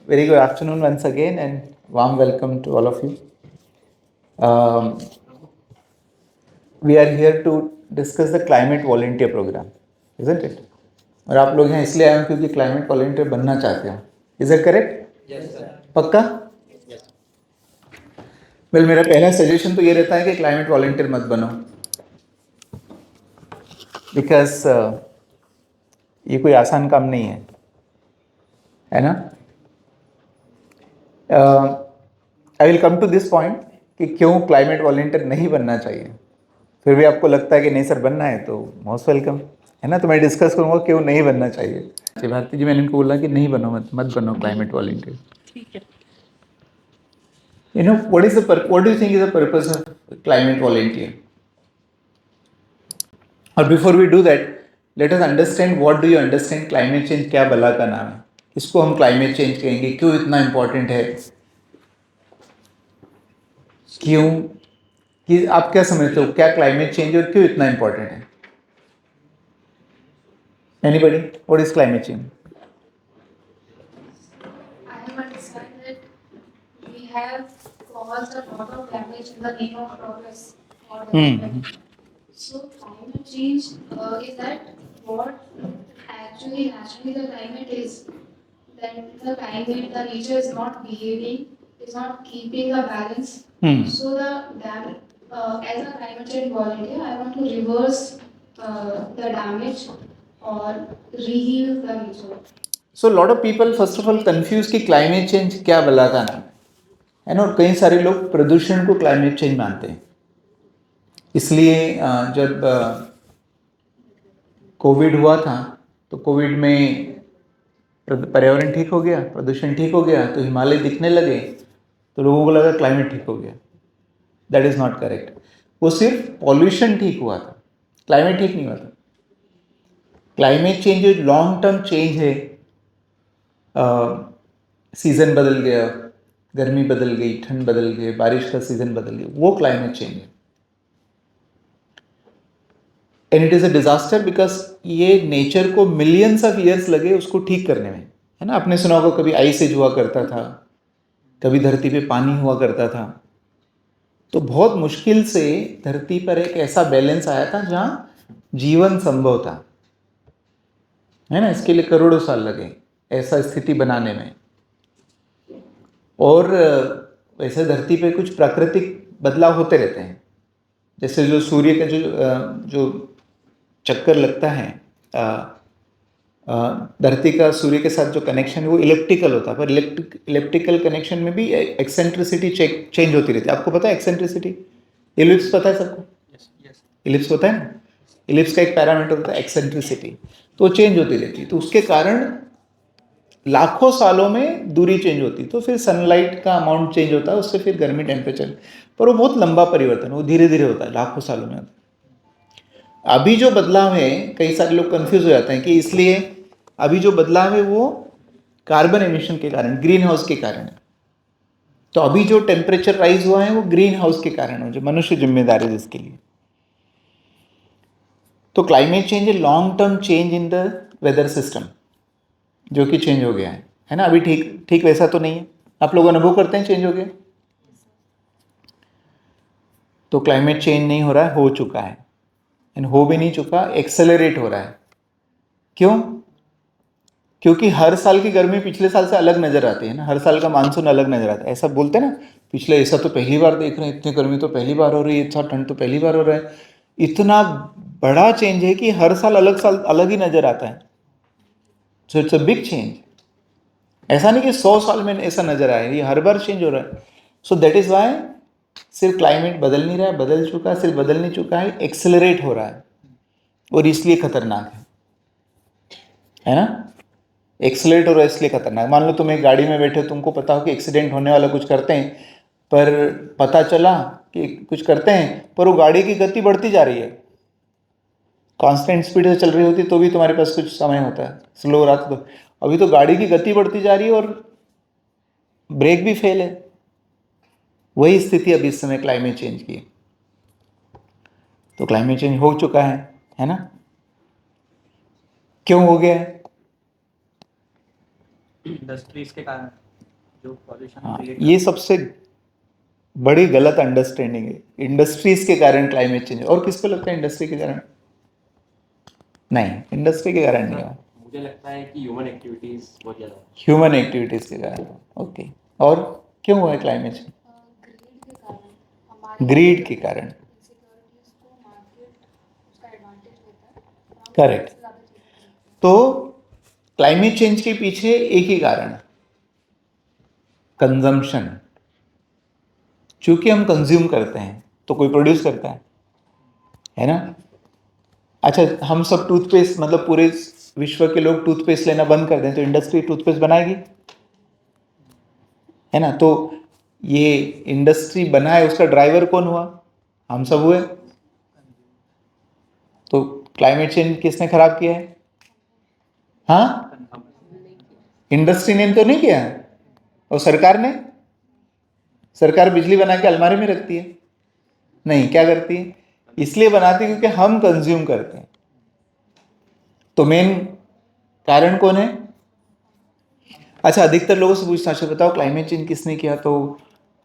Very good afternoon once again and warm welcome to all of you. We are here to discuss the climate volunteer program, isn't it? और आप लोग यहाँ इसलिए आए हो क्योंकि क्लाइमेट वॉलंटियर बनना चाहते हो. Is it correct? Yes sir. पक्का? वेल, मेरा पहला सजेशन तो ये रहता है कि क्लाइमेट वॉलंटियर मत बनो, बिकॉज ये कोई आसान काम नहीं है ना. I will come to this point कि क्यों क्लाइमेट वॉलंटियर नहीं बनना चाहिए. फिर भी आपको लगता है कि नहीं सर बनना है तो मोस्ट वेलकम, है ना. तो मैं डिस्कस करूँगा क्यों नहीं बनना चाहिए. अच्छा भारती जी, मैंने इनको बोला कि नहीं बनो, मत बनो क्लाइमेट वॉलंटियर. ठीक है. You know what do you think is the purpose of climate volunteer? और before we do that, let us understand what do you understand climate change क्या बला का नाम है. इसको हम क्लाइमेट चेंज कहेंगे, क्यों इतना इंपॉर्टेंट है, क्यों, कि आप क्या समझते हो क्या क्लाइमेट चेंज और क्यों इतना इंपॉर्टेंट है. Anybody, what is climate change? I understand that we have caused a lot of damage in the name of progress or development. So climate change is that what actually naturally the climate is. That the climate, the nature is not behaving, is not keeping a balance. So as a climate change volunteer, I want to reverse the damage or reheal the nature. So lot of people first of all confuse कि climate change क्या बला का नाम है ना. और कई सारे लोग प्रदूषण को क्लाइमेट चेंज मानते हैं. इसलिए जब कोविड हुआ था तो कोविड में पर्यावरण ठीक हो गया, प्रदूषण ठीक हो गया, तो हिमालय दिखने लगे, तो लोगों को लगा क्लाइमेट ठीक हो गया. That is not correct. वो सिर्फ पॉल्यूशन ठीक हुआ था, क्लाइमेट ठीक नहीं हुआ था. क्लाइमेट चेंज जो लॉन्ग टर्म चेंज है, सीज़न बदल गया, गर्मी बदल गई, ठंड बदल गई, बारिश का सीज़न बदल गया, वो क्लाइमेट चेंज है. And it is a disaster because ये नेचर को मिलियंस ऑफ ईयर्स लगे उसको ठीक करने में, है ना. आपने सुना होगा कभी आइस एज हुआ करता था, कभी धरती पे पानी हुआ करता था. तो बहुत मुश्किल से धरती पर एक ऐसा बैलेंस आया था जहाँ जीवन संभव था, है ना. इसके लिए करोड़ों साल लगे ऐसा स्थिति बनाने में. और वैसे धरती पे कुछ प्राकृतिक बदलाव होते रहते हैं. जैसे जो सूर्य का जो चक्कर लगता है, धरती का सूर्य के साथ जो कनेक्शन है वो इलेक्ट्रिकल होता है. पर इलेक्ट्रिकल कनेक्शन में भी एक्सेंट्रिसिटी चेंज होती रहती है. आपको पता है एक्सेंट्रिसिटी? इलिप्स पता है सबको? इलिप्स पता है ना. इलिप्स का एक पैरामीटर होता है एक्सेंट्रिसिटी, तो चेंज होती रहती है. तो उसके कारण लाखों सालों में दूरी चेंज होती, तो फिर सनलाइट का अमाउंट चेंज होता है, उससे फिर गर्मी, टेम्परेचर. पर वो बहुत लंबा परिवर्तन, वो धीरे धीरे होता है, लाखों सालों में होता है. अभी जो बदलाव है, कई सारे लोग कंफ्यूज हो जाते हैं कि इसलिए अभी जो बदलाव है वो कार्बन एमिशन के कारण, ग्रीन हाउस के कारण है. तो अभी जो टेम्परेचर राइज हुआ है वो ग्रीन हाउस के कारण है, जो मनुष्य जिम्मेदार है जिसके लिए. तो क्लाइमेट चेंज है long term change in the weather system, जो कि चेंज हो गया है ना. अभी ठीक ठीक वैसा तो नहीं है. आप लोग अनुभव करते हैं चेंज हो गया. तो क्लाइमेट चेंज नहीं हो रहा है, हो चुका है. एंड हो भी नहीं चुका, एक्सेलरेट हो रहा है. क्यों? क्योंकि हर साल की गर्मी पिछले साल से अलग नजर आती है ना. हर साल का मानसून अलग नजर आता है. ऐसा बोलते हैं ना, पिछले ऐसा तो पहली बार देख रहे हैं, इतनी गर्मी तो पहली बार हो रही है, इतना ठंड तो पहली बार हो रहा है. इतना बड़ा चेंज है कि हर साल अलग ही नजर आता है. So it's a big change. ऐसा नहीं कि 100 साल में ऐसा नजर आया, ये हर बार चेंज हो रहा है. सो दैट इज वाई सिर्फ क्लाइमेट बदल नहीं रहा है, बदल चुका है, सिर्फ बदल नहीं चुका है, एक्सेलरेट हो रहा है. और इसलिए खतरनाक है ना. एक्सेलरेट हो रहा है इसलिए खतरनाक. मान लो तुम एक गाड़ी में बैठे हो, तुमको पता हो कि एक्सीडेंट होने वाला, कुछ करते हैं, पर पता चला कि कुछ करते हैं, पर वो गाड़ी की गति बढ़ती जा रही है, कांस्टेंट स्पीड से चल रही होती तो भी तुम्हारे पास कुछ समय होता है, स्लो हो रहा था. तो अभी तो गाड़ी की गति बढ़ती जा रही है और ब्रेक भी फेल है. वही स्थिति अभी इस समय क्लाइमेट चेंज की. तो क्लाइमेट चेंज हो चुका है ना. क्यों हो गया है? इंडस्ट्रीज के कारण. जो पॉल्यूशन हाँ, क्रिएट ये सबसे बड़ी गलत अंडरस्टैंडिंग है। इंडस्ट्रीज के कारण क्लाइमेट चेंज, और किसको लगता है इंडस्ट्री के कारण? नहीं, इंडस्ट्री के कारण नहीं हुआ, मुझे लगता है कि ह्यूमन एक्टिविटीज बहुत ज़्यादा ह्यूमन एक्टिविटीज के कारण। ओके, और क्यों हुआ है क्लाइमेट चेंज? ग्रीड के कारण, हमारे ग्रीड के कारण। इनसिक्योरिटीज को मार्केट उसका एडवांटेज लेता है और हम करेक्ट। सबसे ज़्यादा चीज़ें खरीदते हैं। तो क्लाइमेट चेंज के पीछे एक ही कारण है, कंजम्पशन। चूंकि हम कंज्यूम करते हैं तो कोई प्रोड्यूस करता है ना? अच्छा, हम सब टूथपेस्ट, मतलब पूरे विश्व के लोग टूथपेस्ट लेना बंद कर दें तो इंडस्ट्री टूथपेस्ट बनाएगी, है ना? तो ये इंडस्ट्री बनाए, उसका ड्राइवर कौन हुआ? हम सब हुए। तो क्लाइमेट चेंज किसने खराब किया है? हाँ, इंडस्ट्री ने तो नहीं किया। और सरकार ने? सरकार बिजली बना के अलमारी में रखती है? नहीं, क्या करती है? इसलिए बनाती है क्योंकि हम कंज्यूम करते हैं। तो मेन कारण कौन है? अच्छा, अधिकतर लोगों से पूछना, अच्छा बताओ क्लाइमेट चेंज किसने किया? तो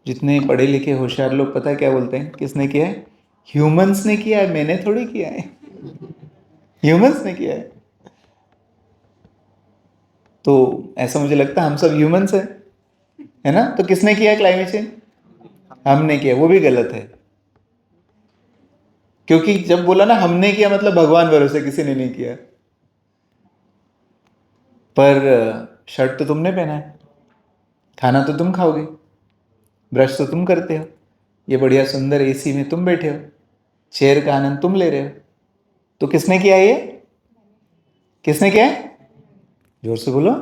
जितने पढ़े लिखे होशियार लोग पता है क्या बोलते हैं? किसने किया है? ह्यूमंस ने किया है, मैंने थोड़ी किया है। ह्यूमंस ने किया है। तो ऐसा मुझे लगता है हम सब ह्यूमंस है ना? तो किसने किया है क्लाइमेट चेंज? हमने किया। वो भी गलत है, क्योंकि जब बोला ना हमने किया, मतलब भगवान भरोसे किसी ने नहीं किया। पर शर्ट तो तुमने पहना है, खाना तो तुम खाओगे, ब्रश तो तुम करते हो, ये बढ़िया सुंदर एसी में तुम बैठे हो, चेयर का आनंद तुम ले रहे हो। तो किसने किया ये? किसने किया है? जोर से बोलो।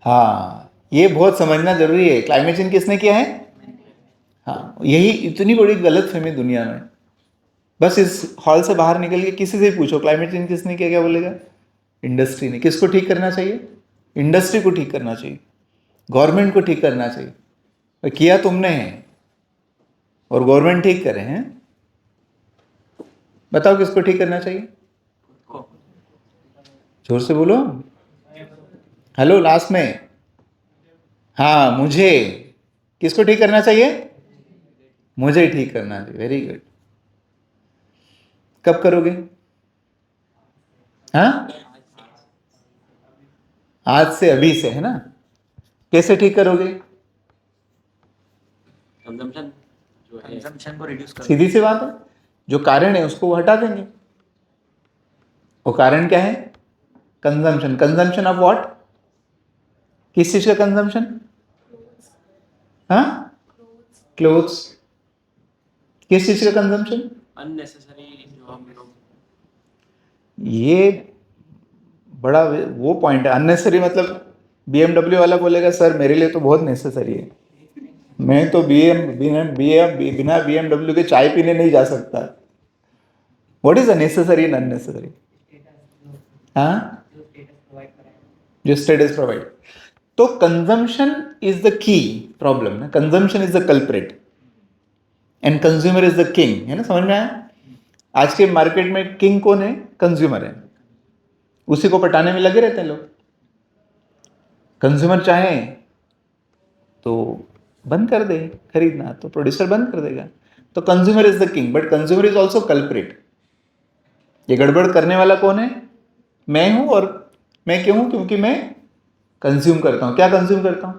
हाँ, ये बहुत समझना जरूरी है। क्लाइमेट चेंज किसने किया है? हाँ, यही इतनी बड़ी गलत फहमी दुनिया में। बस इस हॉल से बाहर निकल के किसी से पूछो क्लाइमेट चेंज किसने किया, क्या बोलेगा? इंडस्ट्री ने। किसको ठीक करना चाहिए? इंडस्ट्री को ठीक करना चाहिए, गवर्नमेंट को ठीक करना चाहिए। और किया तुमने है, और गवर्नमेंट ठीक करे हैं। बताओ किसको ठीक करना चाहिए? जोर से बोलो। हेलो, लास्ट में। हाँ, मुझे। किसको ठीक करना चाहिए? मुझे ठीक करना चाहिए। Very good. कब करोगे? हाँ, आज से, अभी से, है ना? कैसे ठीक करोगे? कंजम्पशन जो है, कंजम्पशन को रिड्यूस कर सीधी सी बात है, जो कारण है उसको वो हटा देंगे। वो कारण क्या है? कंजम्पशन। Consumption of what? किस चीज का कंजम्पशन? हाँ, क्लोथ्स। किस चीज का कंजम्पशन? अननेसेसरी जो हम लोग ये बड़ा वो पॉइंट है। अननेसेसरी मतलब BMW वाला बोलेगा सर मेरे लिए तो बहुत नेसेसरी है, मैं तो बिना BMW के चाय पीने नहीं जा सकता। What is unnecessary and unnecessary? हाँ, जो स्टेटस प्रोवाइड। तो consumption is the key problem ना, consumption is the culprit and consumer is the king, है ना? समझ में आया? आज के मार्केट में किंग कौन है? कंज्यूमर है। उसी को पटाने में लगे रहते हैं लोग। कंज्यूमर चाहे तो बंद कर दे खरीदना, तो प्रोड्यूसर बंद कर देगा। तो consumer is the king, but consumer is also culprit. ये गड़बड़ करने वाला कौन है? मैं हूं। और मैं क्यों हूं? क्योंकि मैं कंज्यूम करता हूं। क्या कंज्यूम करता हूं?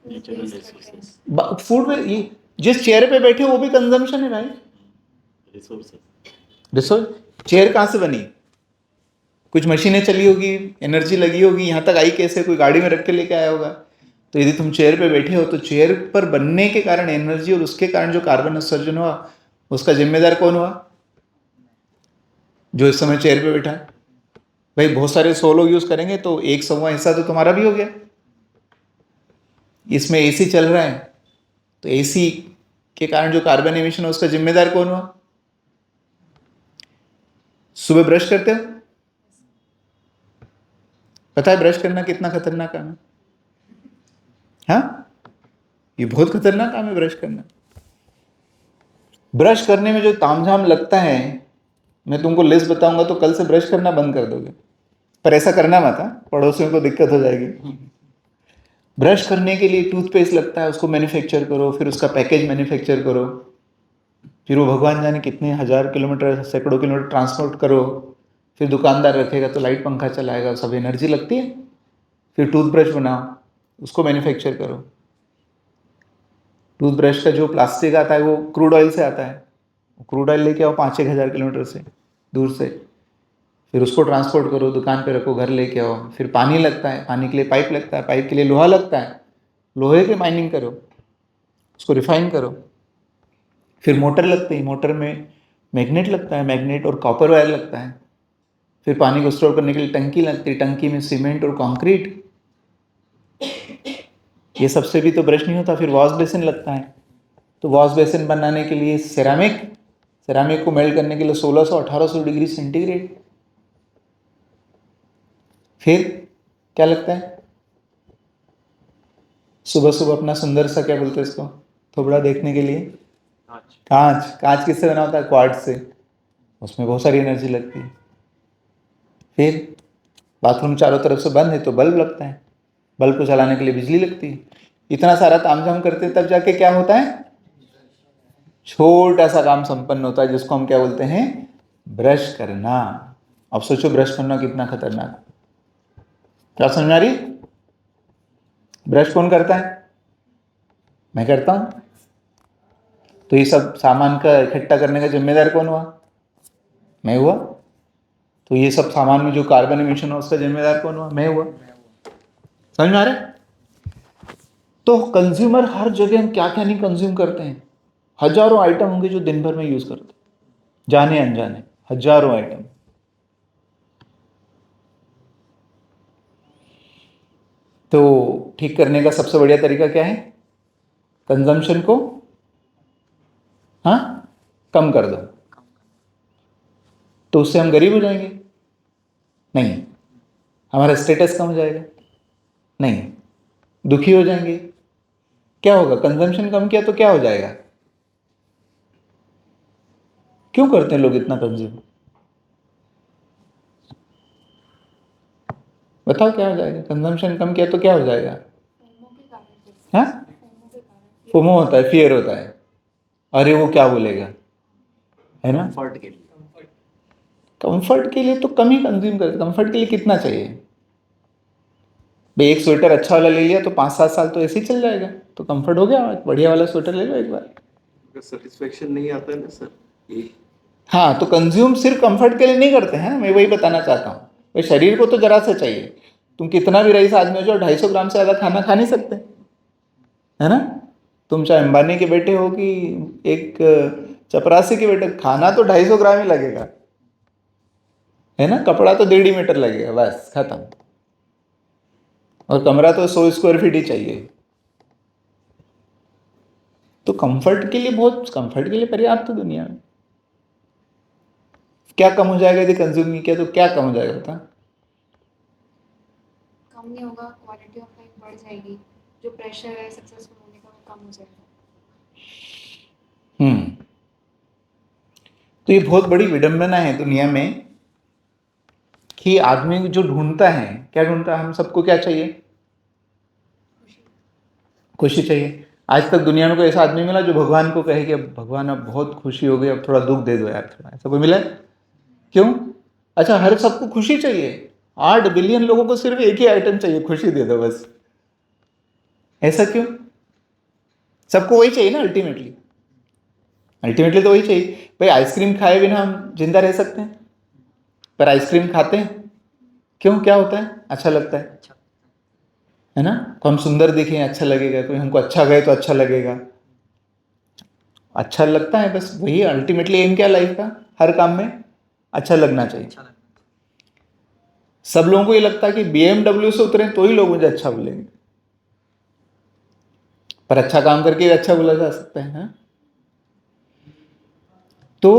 नेचुरल रिसोर्सेज, फूड में ये जिस चेयर पे बैठे हो वो भी कंजम्पशन है भाई। Resources resource. चेयर कहां से बनी? कुछ मशीनें चली होगी, एनर्जी लगी होगी, यहां तक आई कैसे? कोई गाड़ी में रख के लेके आया होगा। तो यदि तुम चेयर पे बैठे हो तो चेयर पर बनने के कारण एनर्जी और उसके कारण जो कार्बन उत्सर्जन हुआ उसका जिम्मेदार कौन हुआ? जो इस समय चेयर पे बैठा है। भाई बहुत सारे 100 लोग यूज करेंगे तो 100वां हिस्सा तो तुम्हारा भी हो गया। इसमें एसी चल रहा है तो एसी के कारण जो कार्बन एमिशन है उसका जिम्मेदार कौन हुआ? सुबह ब्रश करते हो? पता है ब्रश करना कितना खतरनाक काम है? हाँ, ये बहुत खतरनाक काम है ब्रश करना। ब्रश करने में जो तामझाम लगता है, मैं तुमको लिस्ट बताऊंगा तो कल से ब्रश करना बंद कर दोगे। पर ऐसा करना मत, पड़ोसियों को दिक्कत हो जाएगी। ब्रश करने के लिए टूथपेस्ट लगता है, उसको मैन्युफैक्चर करो, फिर उसका पैकेज मैन्युफैक्चर करो, फिर वो भगवान जाने कितने 1000 किलोमीटर, सैकड़ों किलोमीटर ट्रांसपोर्ट करो, फिर दुकानदार रखेगा तो लाइट पंखा चलाएगा, सब एनर्जी लगती है। फिर टूथब्रश बनाओ, उसको मैन्युफैक्चर करो। टूथब्रश का जो प्लास्टिक आता है वो क्रूड ऑयल से आता है, क्रूड ऑयल लेके आओ 5-6 हज़ार किलोमीटर से दूर से, फिर उसको ट्रांसपोर्ट करो, दुकान पे रखो, घर लेके आओ। फिर पानी लगता है, पानी के लिए पाइप लगता है, पाइप के लिए लोहा लगता है, लोहे की माइनिंग करो, उसको रिफाइन करो। फिर मोटर लगती है, मोटर में मैग्नेट लगता है, मैग्नेट और कॉपर वायर लगता है। फिर पानी को स्टोर करने के लिए टंकी लगती है, टंकी में सीमेंट और कंक्रीट। ये सबसे भी तो ब्रश नहीं होता। फिर वॉश बेसिन लगता है, तो वॉश बेसिन बनाने के लिए सेरामिक को मेल्ट करने के लिए 1600-1800 डिग्री सेंटीग्रेड। फिर क्या लगता है, सुबह सुबह अपना सुंदर सा, क्या बोलते हैं इसको, थोबड़ा देखने के लिए कांच किससे बना होता है, क्वार्ट्ज से, उसमें बहुत सारी एनर्जी लगती है। फिर बाथरूम चारों तरफ से बंद है तो बल्ब लगता है, बल्ब को चलाने के लिए बिजली लगती है। इतना सारा तामझाम करते हैं, तब जाके क्या होता है, छोटा सा काम संपन्न होता है, जिसको हम क्या बोलते हैं, ब्रश करना। अब सोचो ब्रश करना कितना खतरनाक। क्या समझ आ रही? ब्रश कौन करता है? मैं करता हूं। तो ये सब सामान का इकट्ठा करने का जिम्मेदार कौन हुआ? मैं हुआ। तो ये सब सामान में जो कार्बन एमिशन हो उसका जिम्मेदार कौन हुआ? मैं हुआ। समझ में आ रहा है? तो कंज्यूमर हर जगह हम क्या क्या नहीं कंज्यूम करते हैं। हजारों आइटम होंगे जो दिन भर में यूज करते हैं, जाने अनजाने हजारों आइटम। तो ठीक करने का सबसे बढ़िया तरीका क्या है? कंजम्पशन को कम कर दो। तो उससे हम गरीब हो जाएंगे? नहीं। हमारा स्टेटस कम हो जाएगा? नहीं। दुखी हो जाएंगे? क्या होगा? कंजम्पशन कम किया तो क्या हो जाएगा? क्यों करते हैं लोग इतना कंज्यूम? बताओ क्या हो जाएगा? कंजम्पशन कम किया तो क्या हो जाएगा? फोमो होता है, फियर होता है, अरे वो क्या बोलेगा, है ना। कंफर्ट के लिए, कंफर्ट के लिए तो कम ही कंज्यूम करते। कंफर्ट के लिए कितना चाहिए भाई? एक स्वेटर अच्छा वाला ले लिया तो 5-7 साल तो ऐसे ही चल जाएगा। तो कंफर्ट हो गया, बढ़िया वाला स्वेटर ले लो एक बार। सेटिस्फेक्शन नहीं आता है ना सर। हाँ, तो कंज्यूम सिर्फ कंफर्ट के लिए नहीं करते हैं। मैं वही बताना चाहता हूँ, भाई शरीर को तो जरा सा चाहिए। तुम कितना भी रईस आदमी हो जाओ, 250 ग्राम से ज़्यादा खाना खा नहीं सकते, है ना। तुम चाहे अंबानी के बेटे हो कि एक चपरासी के बेटे, खाना तो 250 ग्राम ही लगेगा, है ना। कपड़ा तो 1.5 मीटर लगेगा, बस खत्म। और कमरा तो 100 स्क्वायर फीट ही चाहिए। तो कंफर्ट के लिए पर्याप्त तो दुनिया में। क्या कम हो जाएगा यदि कंज्यूम नहीं किया? तो क्या कम हो जाएगा बता? कम नहीं होगा, क्वालिटी ऑफ लाइफ बढ़ जाएगी, जो प्रेशर है सक्सेसफुल होने का वो कम हो जाएगा। तो ये बहुत बड़ी विडंबना है दुनिया में कि आदमी जो ढूंढता है, क्या ढूंढता है? हम सबको क्या चाहिए? खुशी चाहिए। आज तक दुनिया में कोई ऐसा आदमी मिला जो भगवान को कहे कि अब भगवान अब बहुत खुशी हो गई, अब थोड़ा दुख दे दो यार थोड़ा? ऐसा कोई मिला? क्यों? अच्छा, हर सबको खुशी चाहिए। 8 बिलियन लोगों को सिर्फ एक ही आइटम चाहिए, खुशी दे दो बस। ऐसा क्यों? सबको वही चाहिए ना अल्टीमेटली। तो वही चाहिए भाई। आइसक्रीम खाए बिना हम जिंदा रह सकते हैं, पर आइसक्रीम खाते हैं क्यों? क्या होता है? अच्छा लगता है ना। तो हम सुंदर दिखें अच्छा लगेगा, कोई हमको अच्छा कहे तो अच्छा लगेगा, अच्छा लगता है। बस वही अल्टीमेटली एम क्या लाइफ का? हर काम में अच्छा लगना चाहिए। सब लोगों को ये लगता है कि BMW से उतरे तो ही लोग मुझे अच्छा बोलेंगे, पर अच्छा काम करके अच्छा बोला जा सकता है। तो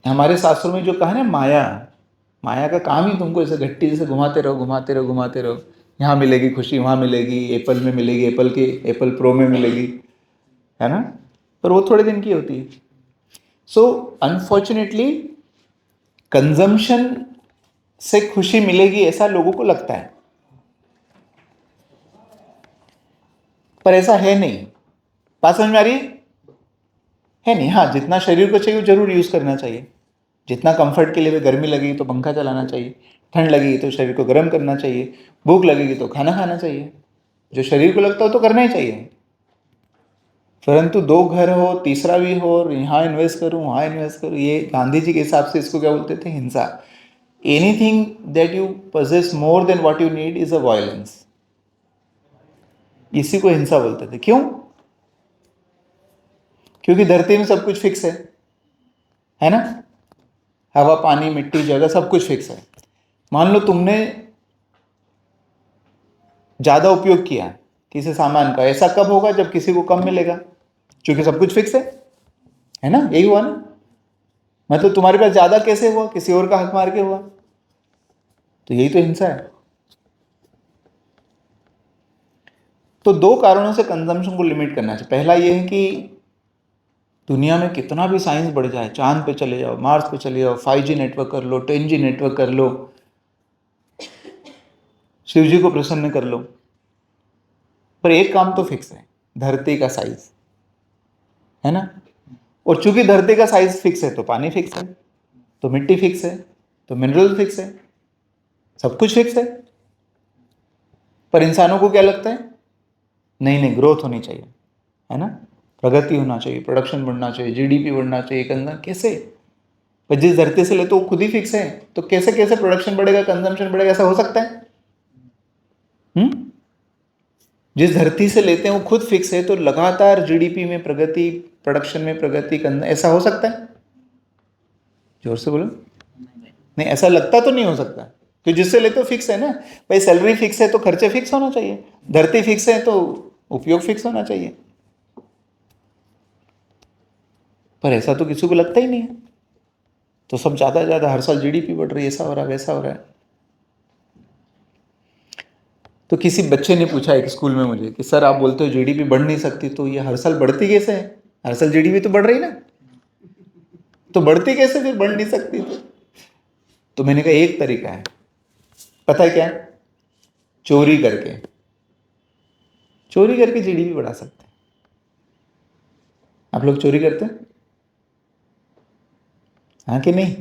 हमारे शास्त्रों में जो कहा ना, माया का काम ही तुमको ऐसे घट्टी जैसे घुमाते रहो। यहाँ मिलेगी खुशी, वहाँ मिलेगी, एप्पल में मिलेगी, एप्पल प्रो में मिलेगी, है ना। पर वो थोड़े दिन की होती है। सो अनफॉर्चुनेटली कंजम्पशन से खुशी मिलेगी ऐसा लोगों को लगता है, पर ऐसा है नहीं। बात समझ में आ रही है नहीं? हाँ, जितना शरीर को चाहिए वो जरूर यूज करना चाहिए। जितना कंफर्ट के लिए, गर्मी लगेगी तो पंखा चलाना चाहिए, ठंड लगेगी तो शरीर को गर्म करना चाहिए, भूख लगेगी तो खाना खाना चाहिए, जो शरीर को लगता हो तो करना ही चाहिए। परंतु दो घर हो, तीसरा भी हो, और यहाँ इन्वेस्ट करूँ वहाँ इन्वेस्ट करूँ, ये गांधी जी के हिसाब से इसको क्या बोलते थे? हिंसा। Anything that you possess more than what you need is a violence. इसी को हिंसा बोलते थे। क्यों? क्योंकि धरती में सब कुछ फिक्स है ना? हवा, पानी, मिट्टी, जगह सब कुछ फिक्स है। मान लो तुमने ज्यादा उपयोग किया किसी सामान का, ऐसा कब होगा? जब किसी को कम मिलेगा, क्योंकि सब कुछ फिक्स है ना? यही हुआ ना? मतलब तुम्हारे पास ज्यादा कैसे हुआ? किसी और का हक मार के हुआ। तो यही तो हिंसा है। तो दो कारणों से कंजम्पशन को लिमिट करना चाहिए। पहला ये है कि दुनिया में कितना भी साइंस बढ़ जाए, चांद पे चले जाओ, मार्स पे चले जाओ, 5G नेटवर्क कर लो, 10G नेटवर्क कर लो, शिव जी को प्रसन्न कर लो, पर एक काम तो फिक्स है, धरती का साइज, है ना? और चूंकि धरती का साइज फिक्स है तो पानी फिक्स है, तो मिट्टी फिक्स है, तो मिनरल फिक्स है, सब कुछ फिक्स है। पर इंसानों को क्या लगता है? नहीं नहीं, ग्रोथ होनी चाहिए, है ना? प्रगति होना चाहिए, प्रोडक्शन बढ़ना चाहिए, जीडीपी बढ़ना चाहिए। कैसे? पर जिस धरती से ले तो वो खुद ही फिक्स है, तो कैसे कैसे प्रोडक्शन बढ़ेगा, कंजम्पशन बढ़ेगा? ऐसा हो सकता है? जिस धरती से लेते हैं वो खुद फिक्स है, तो लगातार जीडीपी में प्रगति, प्रोडक्शन में प्रगति करना, ऐसा हो सकता है? जोर से बोलो। नहीं, ऐसा लगता तो नहीं हो सकता, कि जिससे लेते हो फिक्स है ना भाई। सैलरी फिक्स है तो खर्चे फिक्स होना चाहिए, धरती फिक्स है तो उपयोग फिक्स होना चाहिए। पर ऐसा तो किसी को लगता ही नहीं है, तो सब ज्यादा ज्यादा हर साल जीडीपी बढ़ रही है, ऐसा हो रहा है, वैसा हो रहा है। तो किसी बच्चे ने पूछा एक स्कूल में मुझे कि सर आप बोलते हो जीडीपी बढ़ नहीं सकती, तो ये हर साल बढ़ती कैसे है? हर साल जीडीपी तो बढ़ रही ना, तो बढ़ती कैसे फिर बढ़ नहीं सकती? तो मैंने कहा एक तरीका है, पता है क्या? चोरी करके, चोरी करके जीडीपी बढ़ा सकते हैं। आप लोग चोरी करते हैं? हाँ कि नहीं?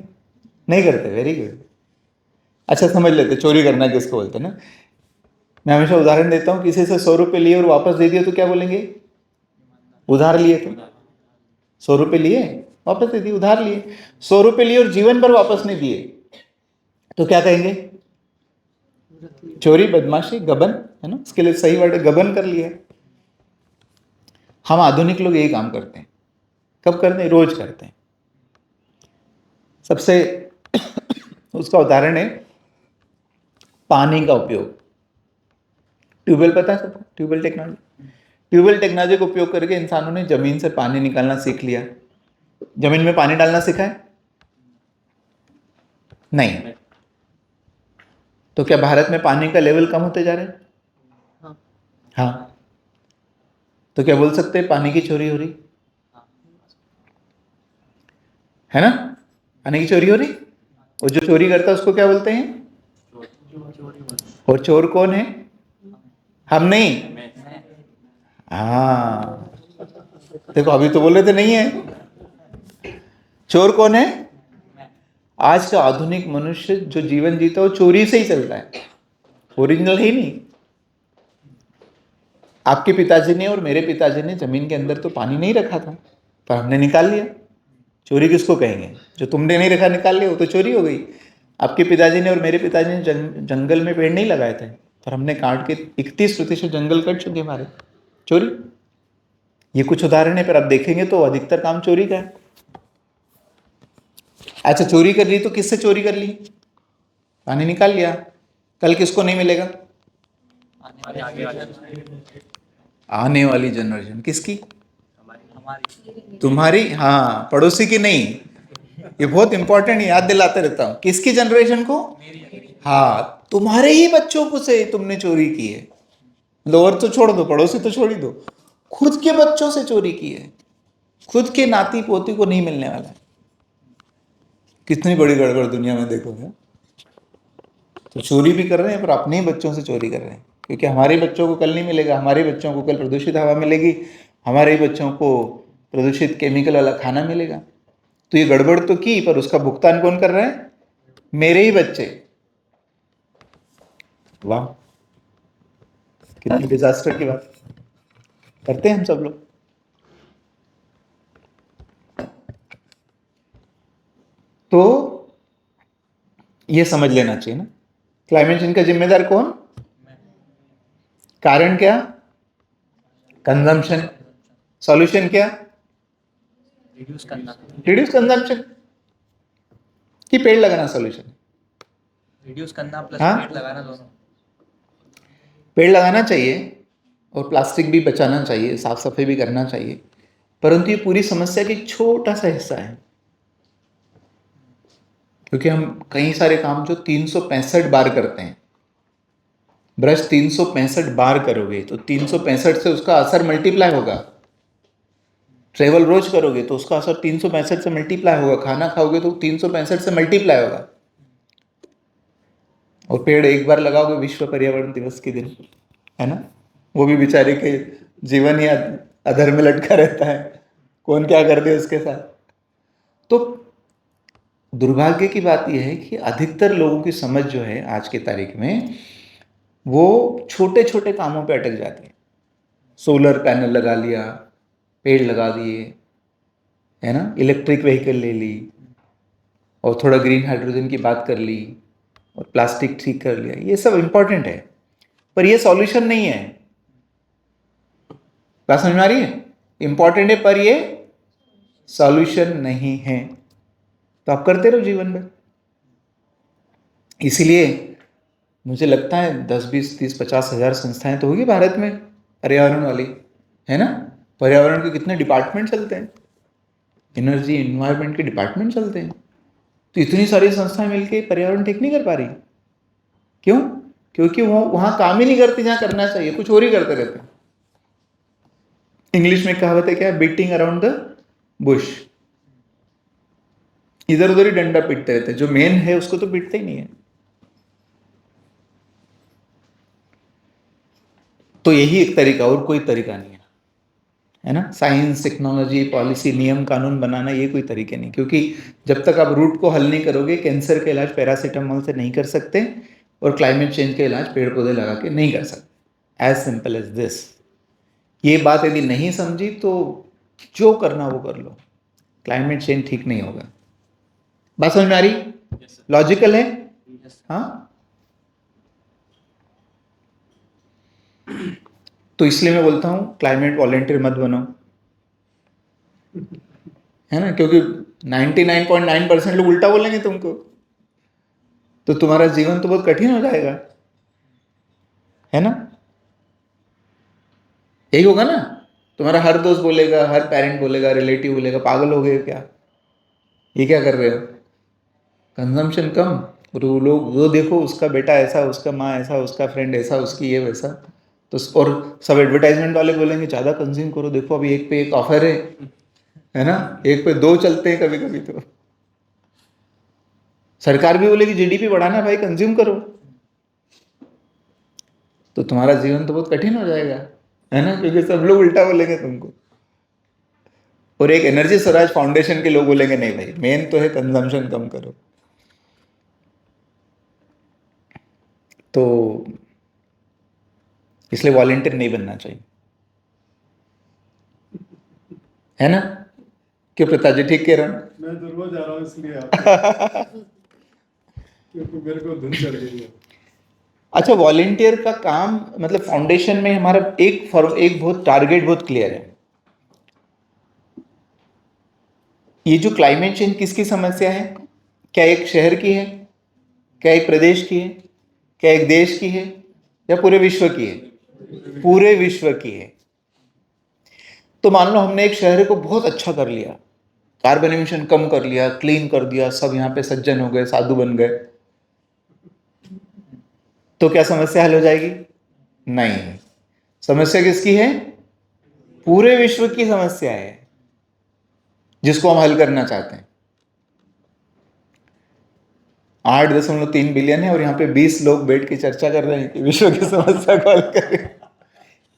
नहीं करते? Very good. अच्छा, समझ लेते चोरी करना किसको बोलते हैं ना। मैं हमेशा उदाहरण देता हूँ, किसी से 100 रुपये लिए और वापस दे दिए तो क्या बोलेंगे? उधार लिए थे। 100 रुपये लिए, वापस दे दिए, उधार लिए। 100 रुपये लिए और जीवन भर वापस नहीं दिए तो क्या कहेंगे? चोरी, बदमाशी, गबन, है ना? इसके लिए सही वर्ड है, गबन कर लिया। हम आधुनिक लोग यही काम करते हैं। कब करते हैं? रोज करते हैं। सबसे उसका उदाहरण है पानी का उपयोग। ट्यूबवेल पता है सबको? Tubewell technology. ट्यूबवेल टेक्नोलॉजी का उपयोग करके इंसानों ने जमीन से पानी निकालना सीख लिया। जमीन में पानी डालना सीखा है? नहीं। तो क्या भारत में पानी का लेवल कम होते जा रहे हैं? हाँ। तो क्या बोल सकते हैं पानी की चोरी हो रही है ना? पानी की चोरी हो रही। और जो चोरी करता है उसको क्या बोलते हैं? और चोर कौन है? हम नहीं। हाँ, देखो अभी तो बोल रहे थे नहीं है। चोर कौन है? आज का आधुनिक मनुष्य जो जीवन जीता है वो चोरी से ही चलता है, ओरिजिनल ही नहीं। आपके पिताजी ने और मेरे पिताजी ने जमीन के अंदर तो पानी नहीं रखा था, पर हमने निकाल लिया। चोरी किसको कहेंगे? जो तुमने नहीं रखा निकाल लिया, वो तो चोरी हो गई। आपके पिताजी ने और मेरे पिताजी ने जंगल में पेड़ नहीं लगाए थे, पर हमने काट के 31% जंगल कट चुके हमारे। चोरी। ये कुछ उदाहरण है, पर आप देखेंगे तो अधिकतर काम चोरी का है। अच्छा, चोरी कर ली तो किससे चोरी कर ली? पानी निकाल लिया। कल किसको नहीं मिलेगा? आने वाली जनरेशन। किसकी? तुम्हारी। हाँ, पड़ोसी की नहीं। ये बहुत इंपॉर्टेंट, याद दिलाते रहता हूं। किसकी जनरेशन को? हाँ, तुम्हारे ही बच्चों को से तुमने चोरी की है। और तो छोड़ दो, पड़ोसी तो छोड़ ही दो, खुद के बच्चों से चोरी की है। खुद के नाती पोती को नहीं मिलने वाला है। कितनी बड़ी गड़बड़ दुनिया में देखो है। तो चोरी भी कर रहे हैं, पर अपने ही बच्चों से चोरी कर रहे हैं, क्योंकि हमारे बच्चों को कल नहीं मिलेगा, हमारे बच्चों को कल प्रदूषित हवा मिलेगी, हमारे ही बच्चों को प्रदूषित केमिकल वाला खाना मिलेगा। तो ये गड़बड़ तो की, पर उसका भुगतान कौन कर रहा है? मेरे ही बच्चे। वाह, कितनी डिजास्टर की बात करते हैं हम सब लोग। तो ये समझ लेना चाहिए ना, क्लाइमेट चेंज का जिम्मेदार कौन? कारण क्या? कंजम्पशन। सॉल्यूशन क्या? रिड्यूस करना, रिड्यूस कंजम्पशन। कि पेड़ लगाना सॉल्यूशन? रिड्यूस करना प्लस हाँ? पेड़ लगाना दोनों। पेड़ लगाना चाहिए और प्लास्टिक भी बचाना चाहिए, साफ सफाई भी करना चाहिए, परंतु ये पूरी समस्या का एक छोटा सा हिस्सा है, क्योंकि हम कई सारे काम जो 365 बार करते हैं, ब्रश 365 बार करोगे तो 365 से उसका असर मल्टीप्लाई होगा। ट्रेवल रोज करोगे तो उसका असर 365 से मल्टीप्लाई होगा। खाना खाओगे तो 365 से मल्टीप्लाई होगा। और पेड़ एक बार लगाओगे विश्व पर्यावरण दिवस के दिन, है ना, वो भी बेचारे के जीवन ही अधर में लटका रहता है, कौन क्या कर दे उसके साथ। तो दुर्भाग्य की बात यह है कि अधिकतर लोगों की समझ जो है आज की तारीख में, वो छोटे छोटे कामों पे अटक जाती है। सोलर पैनल लगा लिया, पेड़ लगा दिए, है ना, इलेक्ट्रिक व्हीकल ले ली, और थोड़ा ग्रीन हाइड्रोजन की बात कर ली, और प्लास्टिक ठीक कर लिया। ये सब इम्पोर्टेंट है, पर ये सॉल्यूशन नहीं है। बात समझ में आ रही है? इम्पोर्टेंट है पर ये सॉल्यूशन नहीं है। तो आप करते रहो जीवन में। इसीलिए मुझे लगता है 10, 20, 30, 50 हजार संस्थाएं तो होगी भारत में पर्यावरण वाली, है ना। पर्यावरण के कितने डिपार्टमेंट चलते हैं, एनर्जी एनवायरनमेंट के डिपार्टमेंट चलते हैं। तो इतनी सारी संस्थाएं मिलके पर्यावरण ठीक नहीं कर पा रही। क्यों? क्योंकि वो वहां काम ही नहीं करती जहां करना चाहिए, कुछ और ही करते रहते हैं। इंग्लिश में कहावत है क्या? Beating around the Bush. इधर उधर ही डंडा पीटते रहते हैं, जो मेन है उसको तो पीटते ही नहीं है। तो यही एक तरीका, और कोई तरीका नहीं है ना। साइंस, टेक्नोलॉजी, पॉलिसी, नियम कानून बनाना, ये कोई तरीके नहीं, क्योंकि जब तक आप रूट को हल नहीं करोगे, कैंसर का इलाज पैरासीटामोल से नहीं कर सकते, और क्लाइमेट चेंज का इलाज पेड़ पौधे लगा के नहीं कर सकते। As simple as this. ये बात यदि नहीं समझी तो जो करना वो कर लो, क्लाइमेट चेंज ठीक नहीं होगा। बात समझ में आ रही? लॉजिकल है? हाँ। तो इसलिए मैं बोलता हूं क्लाइमेट वॉलेंटियर मत बनो, है ना, क्योंकि 99.9% लोग उल्टा बोलेंगे तुमको, तो तुम्हारा जीवन तो बहुत कठिन हो जाएगा, है ना। यही होगा ना। तुम्हारा हर दोस्त बोलेगा, हर पेरेंट बोलेगा, रिलेटिव बोलेगा, पागल हो गए क्या, ये क्या कर रहे हो, कंजम्पशन कम। और वो लोग वो देखो, उसका बेटा ऐसा, उसका माँ ऐसा, उसका फ्रेंड ऐसा, उसकी ये वैसा। तो और सब एडवर्टाइजमेंट वाले बोलेंगे ज़्यादा कंज्यूम करो, देखो अभी एक पे एक ऑफर है ना, एक पे दो चलते हैं कभी कभी। तो सरकार भी बोलेगी जीडीपी बढ़ाना भाई, कंज्यूम करो। तो तुम्हारा जीवन तो बहुत कठिन हो जाएगा, है ना, क्योंकि सब लोग उल्टा बोलेंगे तुमको। और एक एनर्जी स्वराज फाउंडेशन के लोग बोलेंगे नहीं भाई, मेन तो है कंजम्पशन कम करो। तो इसलिए वॉलेंटियर नहीं बनना चाहिए, है ना। क्यों पिताजी ठीक कह रहा हूं? मैं तो रोज आ रहा हूँ इसलिए आपको, क्योंकि मेरे को धुन चढ़ गई है। अच्छा, वॉलेंटियर का काम मतलब फाउंडेशन में हमारा एक बहुत टारगेट बहुत क्लियर है। ये जो क्लाइमेट चेंज किसकी समस्या है? क्या एक शहर की है, क्या एक प्रदेश की है, क्या एक देश की है, या पूरे विश्व की है? पूरे विश्व की है। तो मान लो हमने एक शहर को बहुत अच्छा कर लिया, कार्बन एमिशन कम कर लिया, क्लीन कर दिया, सब यहाँ पे सज्जन हो गए, साधु बन गए, तो क्या समस्या हल हो जाएगी? नहीं। समस्या किसकी है? पूरे विश्व की समस्या है, जिसको हम हल करना चाहते हैं। 8.3 बिलियन है और यहाँ पे 20 लोग बैठ के चर्चा कर रहे हैं कि विश्व की समस्या को हल करें।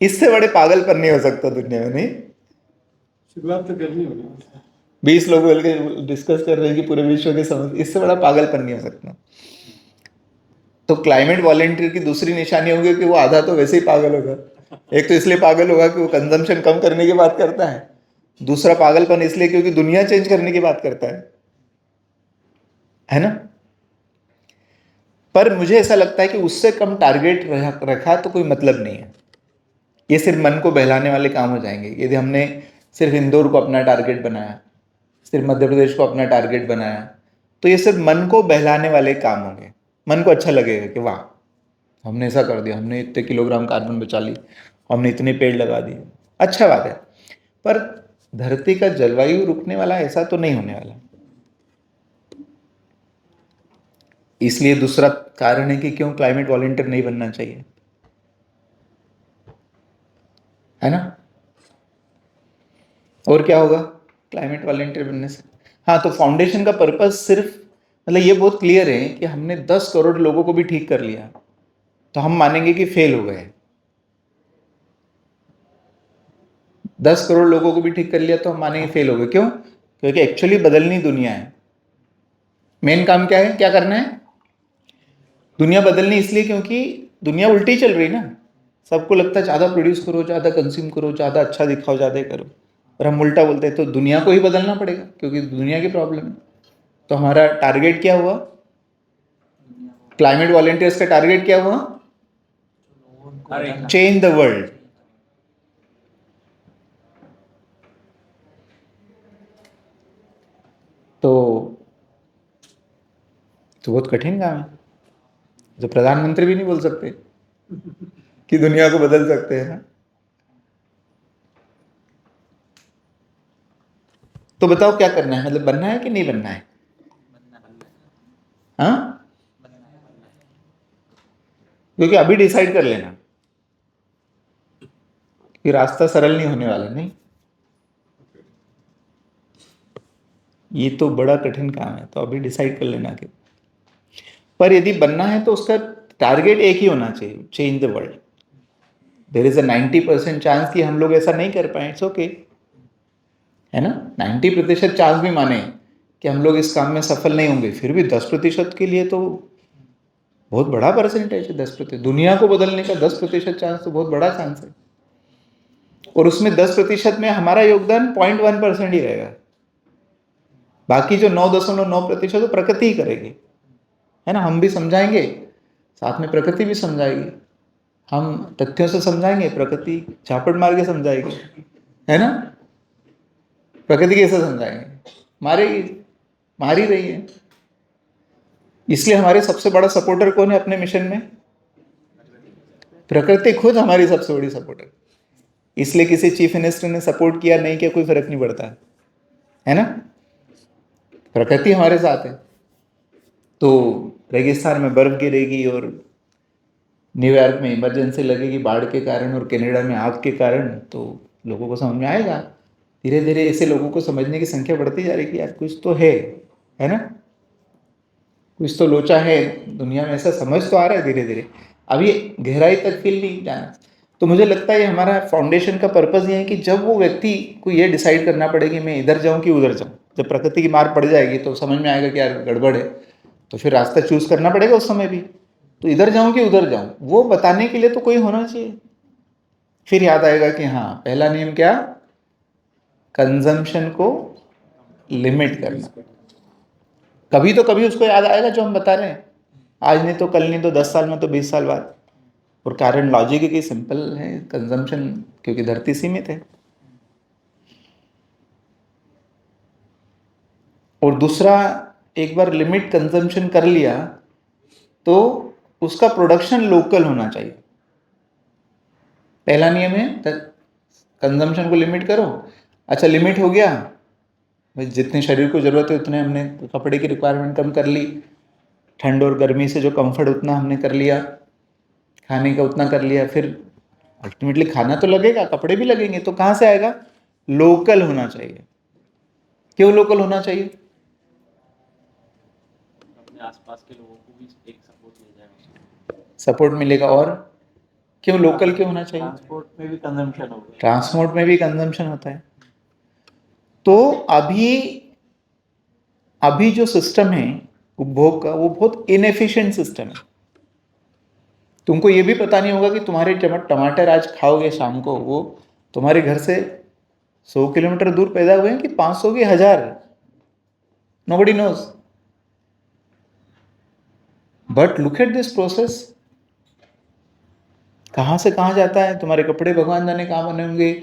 इससे बड़े पागलपन नहीं हो सकता दुनिया में, नहीं? शुरुआत तो करनी होगी। 20 लोग मिल के डिस्कस कर रहे हैं कि पूरे विश्व की समस्या, इससे बड़ा पागलपन नहीं हो सकता। तो क्लाइमेट वॉलंटियर की दूसरी निशानी होगी कि वो आधा तो वैसे ही पागल होगा। एक तो इसलिए पागल होगा कि वो कंजम्पशन कम करने की बात करता है, दूसरा पागलपन इसलिए क्योंकि दुनिया चेंज करने की बात करता है ना? पर मुझे ऐसा लगता है कि उससे कम टारगेट रखा तो कोई मतलब नहीं है। ये सिर्फ मन को बहलाने वाले काम हो जाएंगे। यदि हमने सिर्फ इंदौर को अपना टारगेट बनाया, सिर्फ मध्य प्रदेश को अपना टारगेट बनाया, तो ये सिर्फ मन को बहलाने वाले काम होंगे। मन को अच्छा लगेगा कि वाह हमने ऐसा कर दिया, हमने इतने किलोग्राम कार्बन बचा ली, हमने इतने पेड़ लगा दिए, अच्छा बात है। पर धरती का जलवायु रुकने वाला ऐसा तो नहीं होने वाला। इसलिए दूसरा कारण है कि क्यों क्लाइमेट वॉलंटियर नहीं बनना चाहिए, है ना? और क्या होगा क्लाइमेट वॉलंटियर बनने से? हाँ, तो फाउंडेशन का पर्पस सिर्फ मतलब ये बहुत क्लियर है कि हमने 10 करोड़ लोगों को भी ठीक कर लिया तो हम मानेंगे कि फेल हो गए। 10 करोड़ लोगों को भी ठीक कर लिया तो हम मानेंगे फेल हो गए। क्यों? क्योंकि एक्चुअली बदलनी दुनिया है। मेन काम क्या है, क्या करना है? दुनिया बदलनी। इसलिए क्योंकि दुनिया उल्टी चल रही ना। सबको लगता है ज़्यादा प्रोड्यूस करो, ज़्यादा कंज्यूम करो, ज़्यादा अच्छा दिखाओ, ज़्यादा करो। और हम उल्टा बोलते हैं तो दुनिया को ही बदलना पड़ेगा क्योंकि दुनिया की प्रॉब्लम है। तो हमारा टारगेट क्या हुआ? क्लाइमेट वॉलंटियर्स का टारगेट क्या हुआ? Change the world. तो बहुत कठिन काम है, जो प्रधानमंत्री भी नहीं बोल सकते कि दुनिया को बदल सकते हैं ना। तो बताओ क्या करना है, मतलब बनना है कि नहीं बनना है? हाँ, क्योंकि अभी डिसाइड कर लेना कि रास्ता सरल नहीं होने वाला। नहीं, ये तो बड़ा कठिन काम है, तो अभी डिसाइड कर लेना कि। पर यदि बनना है तो उसका टारगेट एक ही होना चाहिए, change the world. There is a 90% chance कि हम लोग ऐसा नहीं कर पाए, इट्स ओके, है ना? 90% चांस भी माने कि हम लोग इस काम में सफल नहीं होंगे, फिर भी 10% के लिए तो बहुत बड़ा परसेंटेज है। 10% दुनिया को बदलने का 10% चांस तो बहुत बड़ा चांस है। और उसमें 10% में हमारा योगदान 0.1% ही रहेगा। बाकी जो 9.9% तो प्रकृति ही करेगी, है ना? हम भी समझाएंगे, साथ में प्रकृति भी समझाएगी। हम तथ्यों से समझाएंगे, प्रकृति झापड़ मार के समझाएगी, है ना? प्रकृति कैसे समझाएंगे? मारेगी, मार ही रही है। इसलिए हमारे सबसे बड़ा सपोर्टर कौन है अपने मिशन में? प्रकृति खुद हमारी सबसे बड़ी सपोर्टर। इसलिए किसी चीफ मिनिस्टर ने सपोर्ट किया नहीं किया कोई फर्क नहीं पड़ता, है ना? प्रकृति हमारे साथ है। तो रेगिस्तान में बर्फ गिरेगी और न्यूयॉर्क में इमरजेंसी लगेगी बाढ़ के कारण और कनाडा में आग के कारण, तो लोगों को समझ में आएगा। धीरे धीरे ऐसे लोगों को समझने की संख्या बढ़ती जा रही है कि यार कुछ तो है ना? कुछ तो लोचा है दुनिया में, ऐसा समझ तो आ रहा है धीरे धीरे। अभी गहराई तक फील नहीं जाना। तो मुझे लगता है हमारा फाउंडेशन का पर्पस ये है कि जब वो व्यक्ति को ये डिसाइड करना पड़े कि मैं इधर जाऊं कि उधर जाऊं, जब प्रकृति की मार पड़ जाएगी तो समझ में आएगा कि यार गड़बड़ है, तो फिर रास्ता चूज करना पड़ेगा उस समय भी। तो इधर जाऊं कि उधर जाऊं, वो बताने के लिए तो कोई होना चाहिए। फिर याद आएगा कि हाँ, पहला नियम क्या? कंजम्पशन को लिमिट करना। कभी तो कभी उसको याद आएगा जो हम बता रहे हैं, आज नहीं तो कल, नहीं तो 10 साल में, तो 20 साल बाद। और कारण लॉजिक की सिंपल है, कंजम्पशन, क्योंकि धरती सीमित है। और दूसरा, एक बार लिमिट कंजम्पशन कर लिया तो उसका प्रोडक्शन लोकल होना चाहिए। पहला नियम है कंजम्पशन को लिमिट करो। अच्छा, लिमिट हो गया, जितने शरीर को जरूरत है उतने हमने कपड़े की रिक्वायरमेंट कम कर ली, ठंड और गर्मी से जो कंफर्ट उतना हमने कर लिया, खाने का उतना कर लिया। फिर अल्टीमेटली खाना तो लगेगा, कपड़े भी लगेंगे, तो कहाँ से आएगा? लोकल होना चाहिए। क्यों लोकल होना चाहिए? अपने आसपास के लोगों को भी एक सपोर्ट मिल जाएगा। सपोर्ट मिलेगा। और क्यों लोकल क्यों होना चाहिए? ट्रांसपोर्ट में भी कंजम्पशन होगा। ट्रांसपोर्ट में भी कंजम्पशन होता है। तो अभी जो सिस्टम है उपभोग का, वो बहुत इनएफिशिएंट सिस्टम है। तुमको ये भी पता नहीं होगा कि तुम्हारे टमाटर आज खाओगे शाम को, वो तुम्हारे घर से 100 किलोमीटर दूर पैदा हुए हैं कि 500 की 1000, nobody knows. But look at this process, कहाँ से कहाँ जाता है। तुम्हारे कपड़े भगवान जाने कहाँ बने होंगे,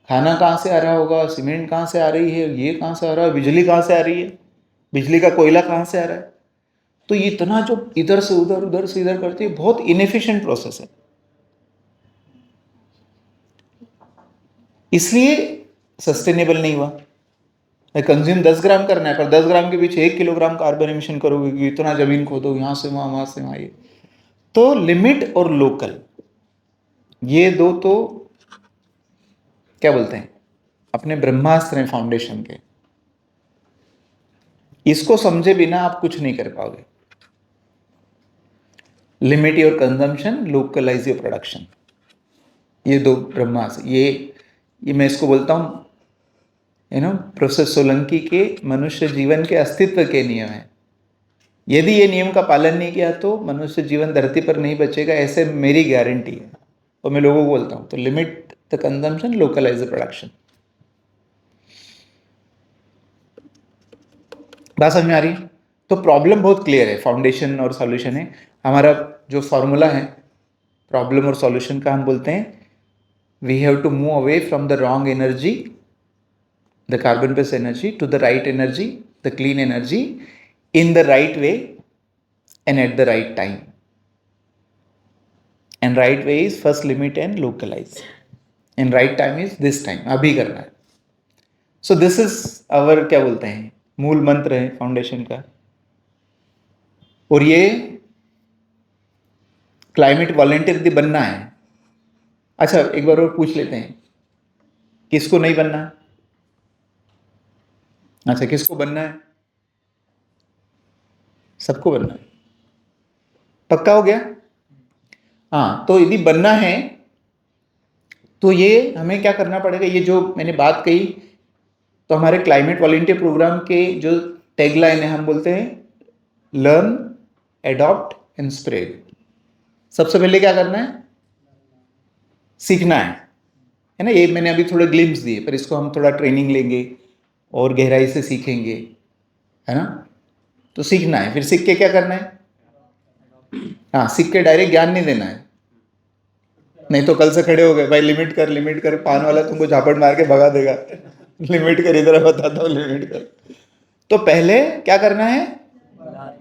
खाना कहाँ से आ रहा होगा, सीमेंट कहाँ से आ रही है, ये कहाँ से आ रहा है, बिजली कहाँ से आ रही है, बिजली का कोयला कहाँ से आ रहा है। तो ये इतना जो इधर से उधर उधर से इधर करती है, बहुत इनएफिशिएंट प्रोसेस है। इसलिए सस्टेनेबल नहीं हुआ। कंज्यूम 10 ग्राम करना है, पर 10 ग्राम के पीछे 1 किलोग्राम कार्बन एमिशन करोगे कि इतना जमीन खोदो, यहाँ से वहाँ से वहाँ। ये तो लिमिट और लोकल, ये दो तो क्या बोलते हैं, अपने ब्रह्मास्त्र हैं फाउंडेशन के। इसको समझे बिना आप कुछ नहीं कर पाओगे। Limit your consumption, localise your production, ये दो ब्रह्मास्त्र। ये मैं इसको बोलता हूं प्रोफेसर सोलंकी के मनुष्य जीवन के अस्तित्व के नियम है। यदि ये नियम का पालन नहीं किया तो मनुष्य जीवन धरती पर नहीं बचेगा, ऐसे मेरी गारंटी है। और मैं लोगों को बोलता हूं, तो limit the consumption, localise the production. बात समझ में आ रही है? तो प्रॉब्लम बहुत क्लियर है, फाउंडेशन और सॉल्यूशन है। हमारा जो फॉर्मूला है प्रॉब्लम और सॉल्यूशन का, हम बोलते हैं we have to move away from the wrong energy, the carbon based energy, to the right energy, the clean energy, in the right way and at the right time. And right way is first limit and localize, and right time is this time, अभी करना है। So this is our क्या बोलते हैं, मूल मंत्र है foundation का। और ये क्लाइमेट वॉलंटियर बनना है। अच्छा एक बार और पूछ लेते हैं, किसको नहीं बनना है? अच्छा किसको बनना है? सबको बनना है। पक्का हो गया? हाँ, तो यदि बनना है तो ये हमें क्या करना पड़ेगा, ये जो मैंने बात कही, तो हमारे क्लाइमेट वॉलंटियर प्रोग्राम के जो टैगलाइन है, हम बोलते हैं लर्न, एडॉप्ट एंड स्प्रेड। सबसे पहले क्या करना है? सीखना है ना। ये मैंने अभी थोड़े ग्लिम्स दिए, पर इसको हम थोड़ा ट्रेनिंग लेंगे और गहराई से सीखेंगे, है ना। तो सीखना है, फिर सीख के क्या करना है? हाँ, सीख के डायरेक्ट ज्ञान नहीं देना है। नहीं तो कल से खड़े हो गए, भाई लिमिट कर, पान वाला तुमको झापड़ मार के भगा देगा। लिमिट कर, इधर बताता हूँ, लिमिट कर। तो पहले क्या करना है?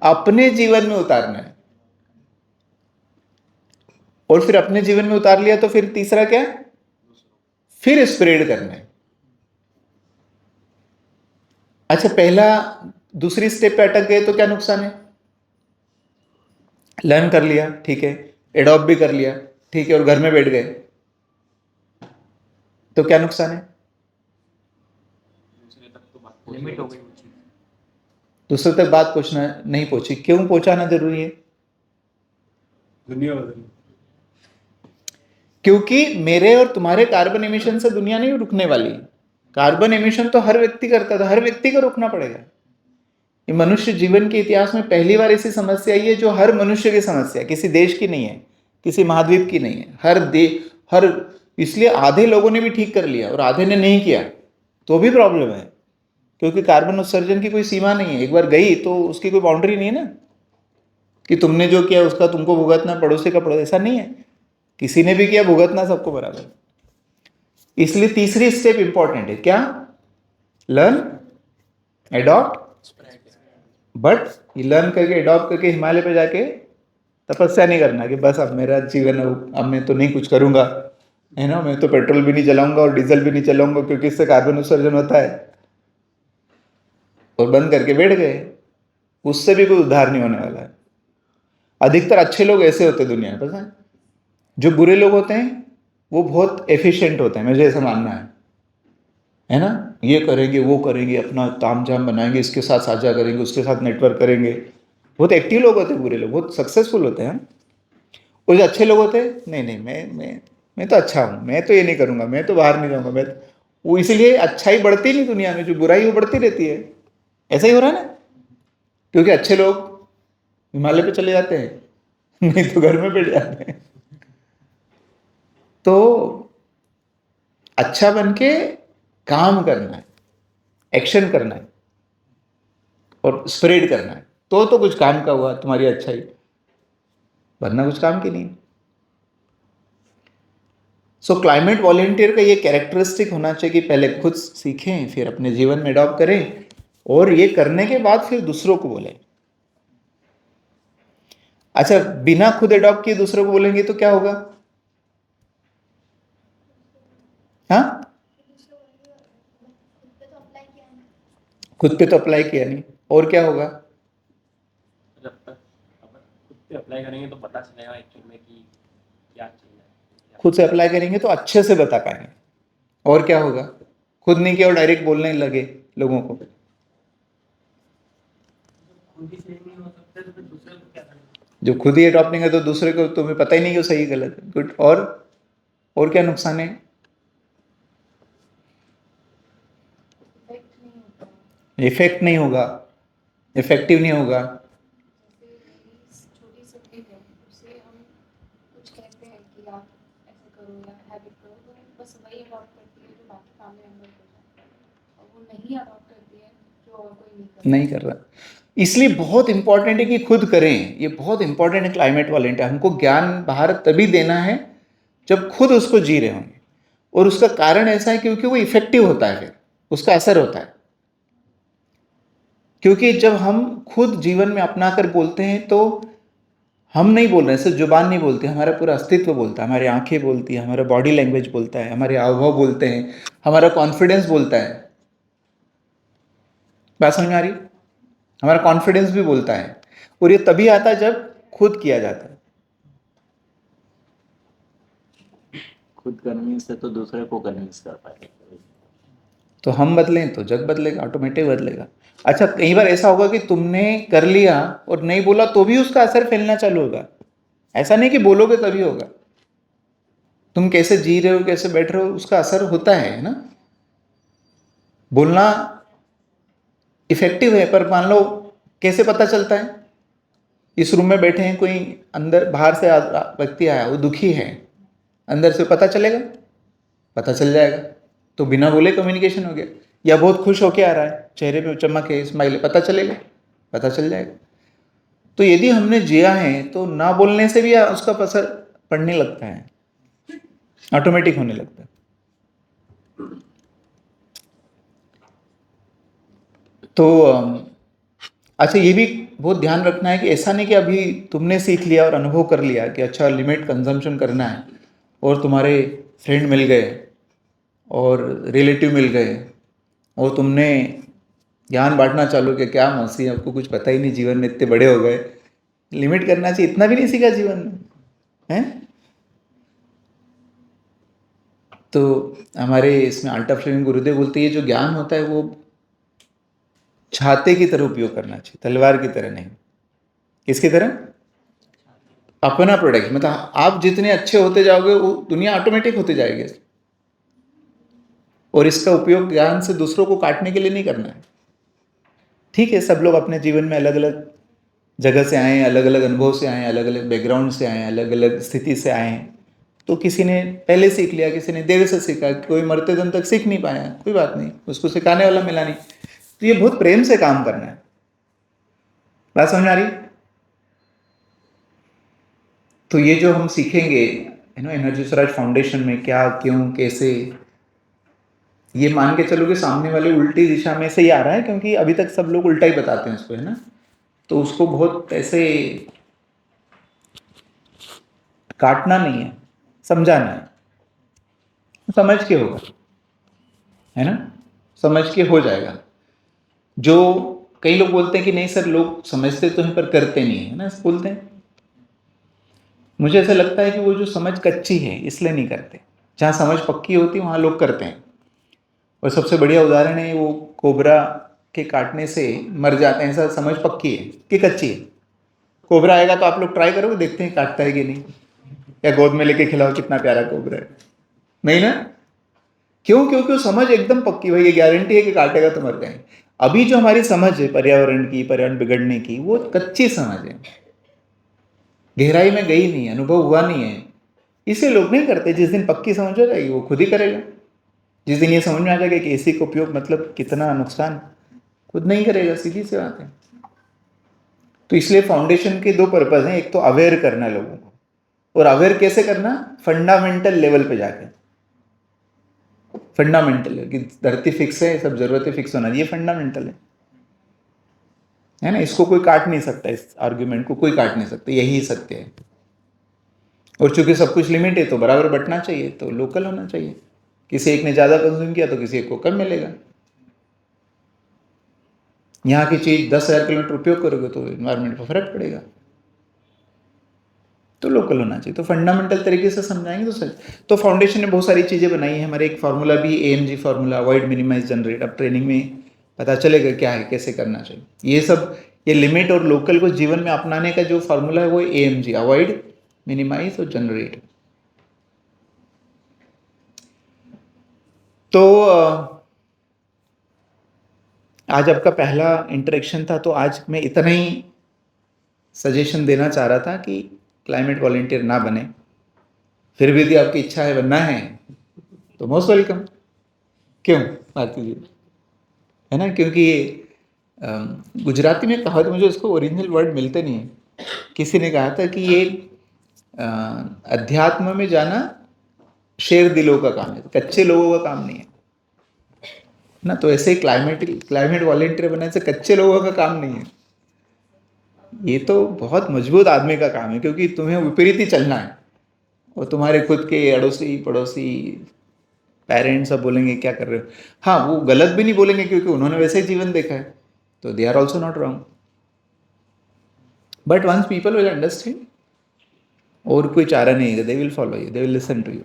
अपने जीवन में उतारना है। और फिर अपने जीवन में उतार लिया तो फिर तीसरा क्या? फिर स्प्रेड करना है। अच्छा, पहला दूसरी स्टेप पे अटक गए तो क्या नुकसान है? लर्न कर लिया, ठीक है, एडॉप्ट भी कर लिया, ठीक है, और घर में बैठ गए तो क्या नुकसान है? लिमिट हो गई। दूसरे तक बात पहुंचना नहीं पहुंची। क्यों पहुंचाना जरूरी है? दुनिया बदली। क्योंकि मेरे और तुम्हारे कार्बन एमिशन से दुनिया नहीं रुकने वाली। कार्बन एमिशन तो हर व्यक्ति करता था, हर व्यक्ति को रोकना पड़ेगा। ये मनुष्य जीवन के इतिहास में पहली बार ऐसी समस्या आई है जो हर मनुष्य की समस्या, किसी देश की नहीं है, किसी महाद्वीप की नहीं है, हर इसलिए आधे लोगों ने भी ठीक कर लिया और आधे ने नहीं किया तो भी प्रॉब्लम है। क्योंकि कार्बन उत्सर्जन की कोई सीमा नहीं है, एक बार गई तो उसकी कोई बाउंड्री नहीं है ना, कि तुमने जो किया उसका तुमको भुगतना, पड़ोसी का पड़ोसी, ऐसा नहीं है। किसी ने भी किया, भुगतना सबको बराबर। इसलिए तीसरी स्टेप इंपॉर्टेंट है, क्या? Learn, adopt. बट ये लर्न करके, एडॉप्ट करके हिमालय पे जाके तपस्या नहीं करना कि बस अब मेरा जीवन, अब मैं तो नहीं कुछ करूंगा, है ना, मैं तो पेट्रोल भी नहीं चलाऊंगा और डीजल भी नहीं चलाऊंगा क्योंकि इससे कार्बन उत्सर्जन होता है, और बंद करके बैठ गए। उससे भी कोई उद्धार नहीं होने वाला है। अधिकतर अच्छे लोग ऐसे होते दुनिया में, पता है। जो बुरे लोग होते हैं वो बहुत एफिशिएंट होते हैं, मुझे ऐसा मानना है ना। ये करेंगे, वो करेंगे, अपना तामझाम बनाएंगे, इसके साथ साझा करेंगे, उसके साथ नेटवर्क करेंगे, बहुत एक्टिव लोग होते हैं, बुरे लोग बहुत सक्सेसफुल होते हैं। और जो अच्छे लोग होते हैं, नहीं नहीं मैं तो अच्छा हूँ, मैं तो ये नहीं करूँगा, मैं तो बाहर नहीं जाऊँगा, वो इसीलिए अच्छाई बढ़ती नहीं दुनिया में, जो बुराई वो बढ़ती रहती है। ऐसा ही हो रहा है ना, क्योंकि अच्छे लोग हिमालय पे चले जाते हैं, नहीं तो घर में बैठ जाते हैं। तो अच्छा बन के काम करना है, एक्शन करना है और स्प्रेड करना है, तो कुछ काम का हुआ तुम्हारी अच्छाई, वरना कुछ काम की नहीं। सो क्लाइमेट वॉलेंटियर का ये कैरेक्टरिस्टिक होना चाहिए कि पहले खुद सीखें, फिर अपने जीवन में अडॉप्ट करें, और ये करने के बाद फिर दूसरों को बोलें। अच्छा, बिना खुद अडॉप्ट किए दूसरों को बोलेंगे तो क्या होगा? हाँ, खुद पे तो अप्लाई किया नहीं, और क्या होगा? जब तक अपन खुद पे अप्लाई करेंगे तो पता चलेगा एक्चुअल में कि क्या चाहिए। खुद से अप्लाई करेंगे तो अच्छे से बता पाएंगे, और क्या होगा? खुद नहीं किया और डायरेक्ट बोलने लगे लोगों को, खुद ही सही नहीं हो सकते तो फिर दूसरे को क्या करेंगे? जो खुद ही अडॉप्ट नहीं है तो दूसरे को तुम्हें पता ही नहीं कि वो सही गलत है। गुड। और क्या नुकसान है? इफेक्ट नहीं होता। इफेक्ट नहीं होगा, इफेक्टिव नहीं होगा। जैसे मेरी छोटी सिबलिंग है, उससे हम कुछ कहते हैं कि आप ऐसे करो या हैबिट करो, तो बस वही अडॉप्ट करती है जो बाकी फैमिली मेम्बर करते हैं, और वो नहीं अडॉप्ट करती है जो और कोई नहीं करता। नहीं कर रहा। इसलिए बहुत इंपॉर्टेंट है कि खुद करें, ये बहुत इंपॉर्टेंट है। क्लाइमेट वॉलेंटियर हमको ज्ञान बाहर तभी देना है जब खुद उसको जी रहे होंगे, और उसका कारण ऐसा है क्योंकि वो इफेक्टिव होता है, फिर उसका असर होता है। क्योंकि जब हम खुद जीवन में अपना कर बोलते हैं तो हम नहीं बोल रहे हैं, सिर्फ जुबान नहीं बोलती, हमारा पूरा अस्तित्व बोलता है, हमारी आंखें बोलती है, हमारा बॉडी लैंग्वेज बोलता है, हमारे हाव-भाव बोलते हैं, हमारा कॉन्फिडेंस बोलता है। बात समझ में आ रही? हमारा कॉन्फिडेंस भी बोलता है, और ये तभी आता है जब खुद किया जाता है। खुद कन्विंस है तो दूसरे को कन्विंस कर पाएंगे। तो हम बदलें तो जग बदलेगा, ऑटोमेटिक बदलेगा। अच्छा, कई बार ऐसा होगा कि तुमने कर लिया और नहीं बोला तो भी उसका असर फैलना चालू होगा। ऐसा नहीं कि बोलोगे तभी होगा, तुम कैसे जी रहे हो, कैसे बैठ रहे हो, उसका असर होता है ना। बोलना इफेक्टिव है, पर मान लो कैसे पता चलता है? इस रूम में बैठे हैं, कोई अंदर बाहर से व्यक्ति आया, वो दुखी है, अंदर से पता चलेगा? पता चल जाएगा, तो बिना बोले कम्युनिकेशन हो गया। या बहुत खुश होके आ रहा है, चेहरे पे चमक है, स्माइल है, पता चलेगा? पता चल जाएगा। तो यदि हमने जिया है तो ना बोलने से भी उसका असर पड़ने लगता है, ऑटोमेटिक होने लगता है। तो अच्छा, ये भी बहुत ध्यान रखना है कि ऐसा नहीं कि अभी तुमने सीख लिया और अनुभव कर लिया कि अच्छा लिमिट कंजम्पशन करना है, और तुम्हारे फ्रेंड मिल गए और रिलेटिव मिल गए और तुमने ज्ञान बांटना चालू किया, क्या मौसी आपको कुछ पता ही नहीं, जीवन में इतने बड़े हो गए, लिमिट करना चाहिए, इतना भी नहीं सीखा जीवन में, हैं? तो हमारे इसमें अल्टा फ्लेमिंग गुरुदेव बोलते हैं, ये जो ज्ञान होता है वो छाते की तरह उपयोग करना चाहिए, तलवार की तरह नहीं। किसकी तरह? अपना प्रोडक्ट, मतलब आप जितने अच्छे होते जाओगे वो दुनिया ऑटोमेटिक होती जाएगी। और इसका उपयोग ज्ञान से दूसरों को काटने के लिए नहीं करना है। ठीक है, सब लोग अपने जीवन में अलग अलग जगह से आए हैं, अलग अलग अनुभव से आए हैं, अलग अलग बैकग्राउंड से आए हैं, अलग अलग स्थिति से आए हैं। तो किसी ने पहले सीख लिया, किसी ने देर से सीखा, कोई मरते दम तक सीख नहीं पाया, कोई बात नहीं, उसको सिखाने वाला मिला नहीं। तो ये बहुत प्रेम से काम करना है। बात समझ आ रही? तो ये जो हम सीखेंगे एनर्जी स्वराज फाउंडेशन में, क्या, क्यों, कैसे, ये मान के चलो कि सामने वाले उल्टी दिशा में से ही आ रहा है, क्योंकि अभी तक सब लोग उल्टा ही बताते हैं उसको, है ना। तो उसको बहुत ऐसे काटना नहीं है, समझाना है, समझ के होगा, है ना, समझ के हो जाएगा। जो कई लोग बोलते हैं कि नहीं सर, लोग समझते तो हैं पर करते नहीं है ना, बोलते हैं। मुझे ऐसा लगता है कि वो जो समझ कच्ची है इसलिए नहीं करते, जहाँ समझ पक्की होती है वहाँ लोग करते हैं। और सबसे बढ़िया उदाहरण है वो कोबरा के काटने से मर जाते हैं, ऐसा समझ पक्की है कि कच्ची है? कोबरा आएगा तो आप लोग ट्राई करोगे, देखते हैं काटता है कि नहीं, या गोद में लेके खिलाओ कितना प्यारा कोबरा है, नहीं ना? क्यों? क्योंकि वो समझ एकदम पक्की, भाई ये गारंटी है कि काटेगा तो मर जाएंगे। अभी जो हमारी समझ है पर्यावरण की, पर्यावरण बिगड़ने की, वो कच्ची समझ है, गहराई में गई नहीं है, अनुभव हुआ नहीं है, इसे लोग नहीं करते। जिस दिन पक्की समझ हो जाएगी वो खुद ही करेगा। जिस दिन ये समझ में आ जाएगा कि एसी का उपयोग मतलब कितना नुकसान, खुद नहीं करेगा, सीधी सी बात है। तो इसलिए फाउंडेशन के दो पर्पज हैं, एक तो अवेयर करना लोगों को, और अवेयर कैसे करना? फंडामेंटल लेवल पे जाके, फंडामेंटल है कि धरती फिक्स है, सब जरूरतें फिक्स होना, ये फंडामेंटल है ना? इसको कोई काट नहीं सकता, इस आर्ग्यूमेंट को कोई काट नहीं सकता, यही सत्य है। और चूंकि सब कुछ लिमिट है तो बराबर बंटना चाहिए, तो लोकल होना चाहिए। किसी एक ने ज़्यादा कंज्यूम किया तो किसी एक को कम मिलेगा। यहाँ की चीज़ 10,000 किलोमीटर उपयोग करोगे तो इन्वायरमेंट पर फर्क पड़ेगा, तो लोकल होना चाहिए। तो फंडामेंटल तरीके से समझाएंगे तो सच। तो फाउंडेशन ने बहुत सारी चीज़ें बनाई है, हमारे एक फार्मूला भी AMG formula, avoid minimise generate. अब ट्रेनिंग में पता चलेगा क्या है, कैसे करना चाहिए। ये सब, ये लिमिट और लोकल को जीवन में अपनाने का जो फार्मूला है वो AMG, अवॉइड मिनिमाइज और जनरेट। तो आज आपका पहला इंटरेक्शन था, तो आज मैं इतना ही सजेशन देना चाह रहा था कि क्लाइमेट वॉलंटियर ना बने, फिर भी यदि आपकी इच्छा है बनना है तो मोस्ट वेलकम। क्यों भारती जी, है ना? क्योंकि ये गुजराती में कहा, तो मुझे उसको ओरिजिनल वर्ड मिलते नहीं है। किसी ने कहा था कि ये अध्यात्म में जाना शेर दिलों का काम है, कच्चे लोगों का काम नहीं है ना। तो ऐसे ही क्लाइमेट वॉलंटियर बनने से कच्चे लोगों का काम नहीं है, ये तो बहुत मजबूत आदमी का काम है, क्योंकि तुम्हें विपरीत ही चलना है। और तुम्हारे खुद के अड़ोसी पड़ोसी पेरेंट्स सब बोलेंगे क्या कर रहे हो। हाँ, वो गलत भी नहीं बोलेंगे क्योंकि उन्होंने वैसे ही जीवन देखा है, तो they are also not wrong. But once people will understand, और कोई चारा नहीं है, they will follow you, they will listen to you.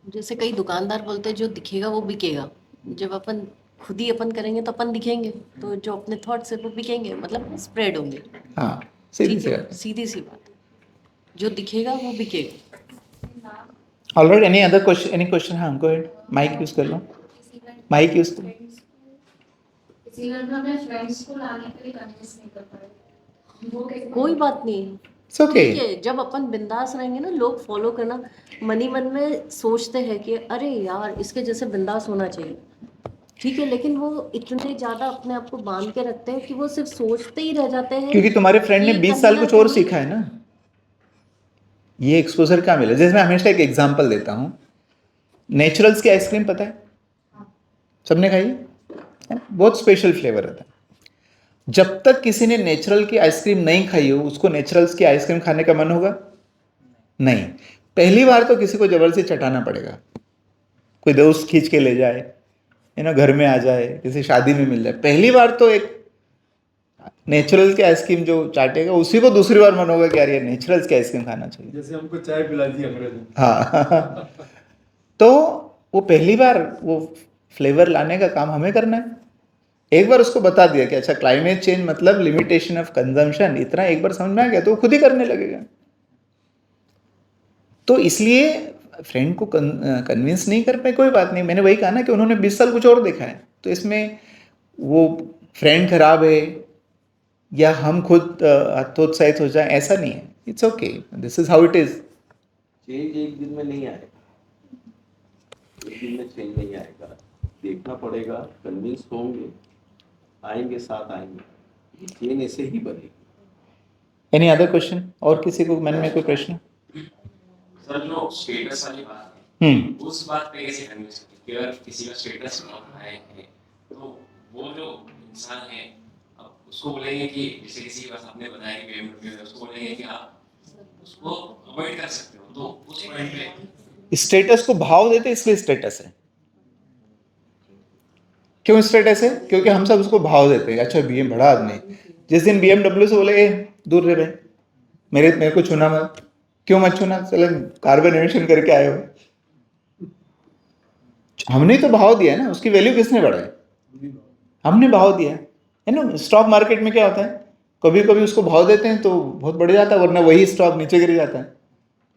जैसे कई दुकानदार बोलते हैं जो दिखेगा वो बिकेगा। जब अपन खुद ही अपन करेंगे तो अपन दिखेंगे, तो जो अपने थॉट्स है वो बिकेंगे, मतलब स्प्रेड होंगे। हाँ, सीधी ठीक सी है, बात। सीधी सी बात है। जो दिखेगा वो बिकेगा। Alright, any other question, any question? हाँ, गो अहेड, माइक यूज कर लो, माइक यूज कर लो। इसीलिए तो अपने फ्रेंड्स को लाने के लिए कन्विंस नहीं कर पाए, वो कैसे? कोई बात नहीं, इट्स ओके। ठीक है। जब अपन बिंदास रहेंगे ना, लोग फॉलो करना। मन ही मन में सोचते हैं कि अरे यार इसके जैसे बिंदास होना चाहिए, ठीक है, लेकिन वो इतने ज्यादा अपने आप को बांध के रखते हैं कि वो सिर्फ सोचते ही रह जाते हैं। क्योंकि तुम्हारे फ्रेंड ने कि 20 कहीं साल ना कुछ और कहीं- सीखा है ना, ये एक्सपोजर क्या मिला। जैसे मैं हमेशा एक एग्जांपल देता हूँ, नेचुरल्स की आइसक्रीम पता है, सबने खाई है? बहुत स्पेशल फ्लेवर रहता है। जब तक किसी ने नेचुरल की आइसक्रीम नहीं खाई हो, उसको नेचुरल्स की आइसक्रीम खाने का मन होगा नहीं। पहली बार तो किसी को जबरदस्ती चटाना पड़ेगा, कोई दोस्त खींच के ले जाए, है ना, घर में आ जाए, किसी शादी में मिल जाए। पहली बार तो एक नेचुरल की आइसक्रीम जो चाटेगा उसी को दूसरी बार मन होगा कि यार ये नेचुरल्स की आइसक्रीम खाना चाहिए। जैसे हमको चाय पिला दी अंग्रेज ने। हाँ तो वो पहली बार वो फ्लेवर लाने का काम हमें करना है। एक बार उसको बता दिया कि अच्छा क्लाइमेट चेंज मतलब लिमिटेशन ऑफ कंजम्पशन, इतना एक बार समझ में आ गया तो वो खुद ही करने लगेगा। तो इसलिए फ्रेंड को कन्विंस नहीं कर पाए, कोई बात नहीं। मैंने वही कहा ना कि उन्होंने 20 साल कुछ और देखा है, तो इसमें वो फ्रेंड खराब है या हम खुद हतोत्साहित हो जाए, ऐसा नहीं है। It's okay, this is how it is. Change एक दिन में नहीं आएगा, एक दिन में चेंज नहीं आएगा, देखना पड़ेगा, कन्विंस होंगे, आएंगे, साथ आएंगे, चेंज ऐसे ही बनेगी। Any other question? और किसी को मन में कोई प्रश्न? सर, जो स्टेटस वाली बात है, उस बात पे कैसे कन्विंस होती है कि अगर किसी का स्टेटस बहुत हाई है तो वो जो इंसान है, अब उसको बोलेंगे कि जैसे किसी का आपने बताया कि BMW है, उसको बोलेंगे कि आप उसको अवॉइड कर सकते हो, तो उस पॉइंट पे स्टेटस को भाव देते इसलिए स्टेटस है। क्यों स्टेटस है? क्योंकि हम सब उसको भाव देते हैं। अच्छा BM बड़ा आदमी, जिस दिन BMW से बोले दूर रहे भाई, मेरे को छूना मत। क्यों मत छूना? चलो कार्बन एमिशन करके आए हो। हमने तो भाव दिया है ना, उसकी वैल्यू किसने बढ़ाई? हमने भाव दिया है ना। स्टॉक मार्केट में क्या होता है, कभी कभी उसको भाव देते हैं तो बहुत बढ़ जाता है, वरना वही स्टॉक नीचे गिर जाता है।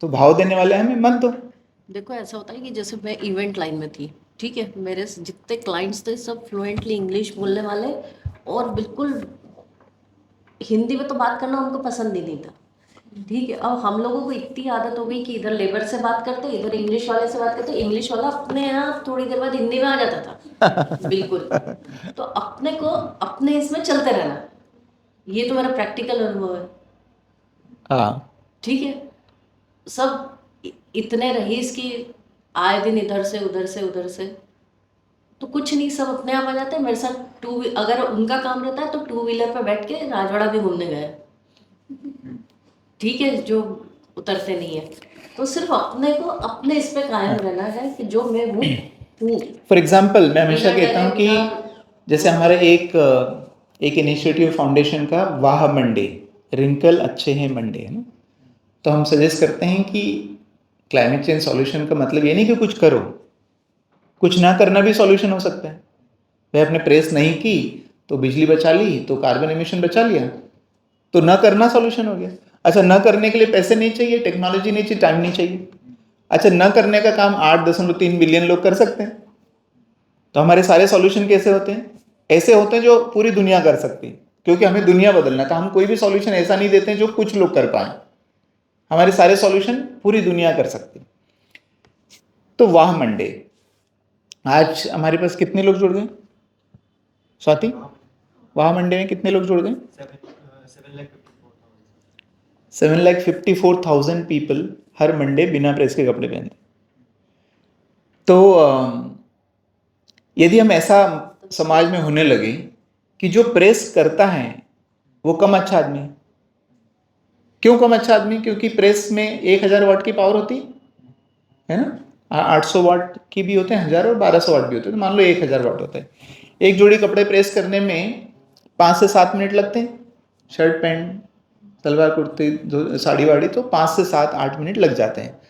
तो भाव देने वाले हमें मन दो। देखो ऐसा होता है कि जैसे मैं इवेंट लाइन में थी, ठीक है, मेरे जितने क्लाइंट्स थे सब फ्लुएंटली इंग्लिश बोलने वाले, और बिल्कुल हिंदी में तो बात करना उनको पसंद ही नहीं था, ठीक है। अब हम लोगों को इतनी आदत हो गई कि इधर लेबर से बात करते, इधर इंग्लिश वाले से बात करते, इंग्लिश वाला अपने आप थोड़ी देर बाद हिंदी में आ जाता था बिल्कुल। तो अपने को अपने इसमें चलते रहना, ये तो मेरा प्रैक्टिकल अनुभव है, हाँ, ठीक है। सब इतने रईस की आए दिन इधर से उधर से उधर से, तो कुछ नहीं, सब अपने आप आ जाते हैं मेरे साथ। अगर उनका काम रहता है तो 2 व्हीलर पे बैठ के राजवाड़ा भी घूमने गए, ठीक है, जो उतरते नहीं है। तो सिर्फ अपने को अपने इस पे कायम रहना है कि जो मैं हूँ। फॉर एग्जाम्पल मैं हमेशा बिना कहता हूँ डरे, कि बिना- जैसे हमारे एक इनिशिएटिव फाउंडेशन का वाह मंडे, रिंकल अच्छे हैं मंडे, है ना। तो हम सजेस्ट करते हैं कि क्लाइमेट चेंज सॉल्यूशन का मतलब ये नहीं कि कुछ करो, कुछ ना करना भी सॉल्यूशन हो सकता है। भाई आपने प्रेस नहीं की तो बिजली बचा ली, तो कार्बन एमिशन बचा लिया, तो ना करना सॉल्यूशन हो गया। अच्छा, न करने के लिए पैसे नहीं चाहिए, टेक्नोलॉजी नहीं चाहिए, टाइम नहीं चाहिए। अच्छा, न करने का काम 8.3 बिलियन लोग कर सकते हैं। तो हमारे सारे सॉल्यूशन कैसे होते हैं? ऐसे होते हैं जो पूरी दुनिया कर सकती है, क्योंकि हमें दुनिया बदलना था। हम कोई भी सॉल्यूशन ऐसा नहीं देते हैं जो कुछ लोग कर पाए। हमारे सारे सॉल्यूशन पूरी दुनिया कर सकती है। तो वाह मंडे, आज हमारे पास कितने लोग जुड़ गए स्वाति? वाह मंडे में कितने लोग जुड़ गए? 7,54,000 पीपल हर मंडे बिना प्रेस के कपड़े पहनते। तो यदि हम ऐसा समाज में होने लगे कि जो प्रेस करता है वो कम अच्छा आदमी है। क्यों कम अच्छा आदमी? क्योंकि प्रेस में 1000 वाट की पावर होती है ना, 800 वाट की भी होते हैं, 1000 और 1200 वाट भी होते हैं। तो मान लो 1000 वाट होता है। एक जोड़ी कपड़े प्रेस करने में 5 से 7 मिनट लगते हैं। शर्ट पैंट सलवार कुर्ती साड़ी वाड़ी, तो 5 से 7-8 मिनट लग जाते हैं।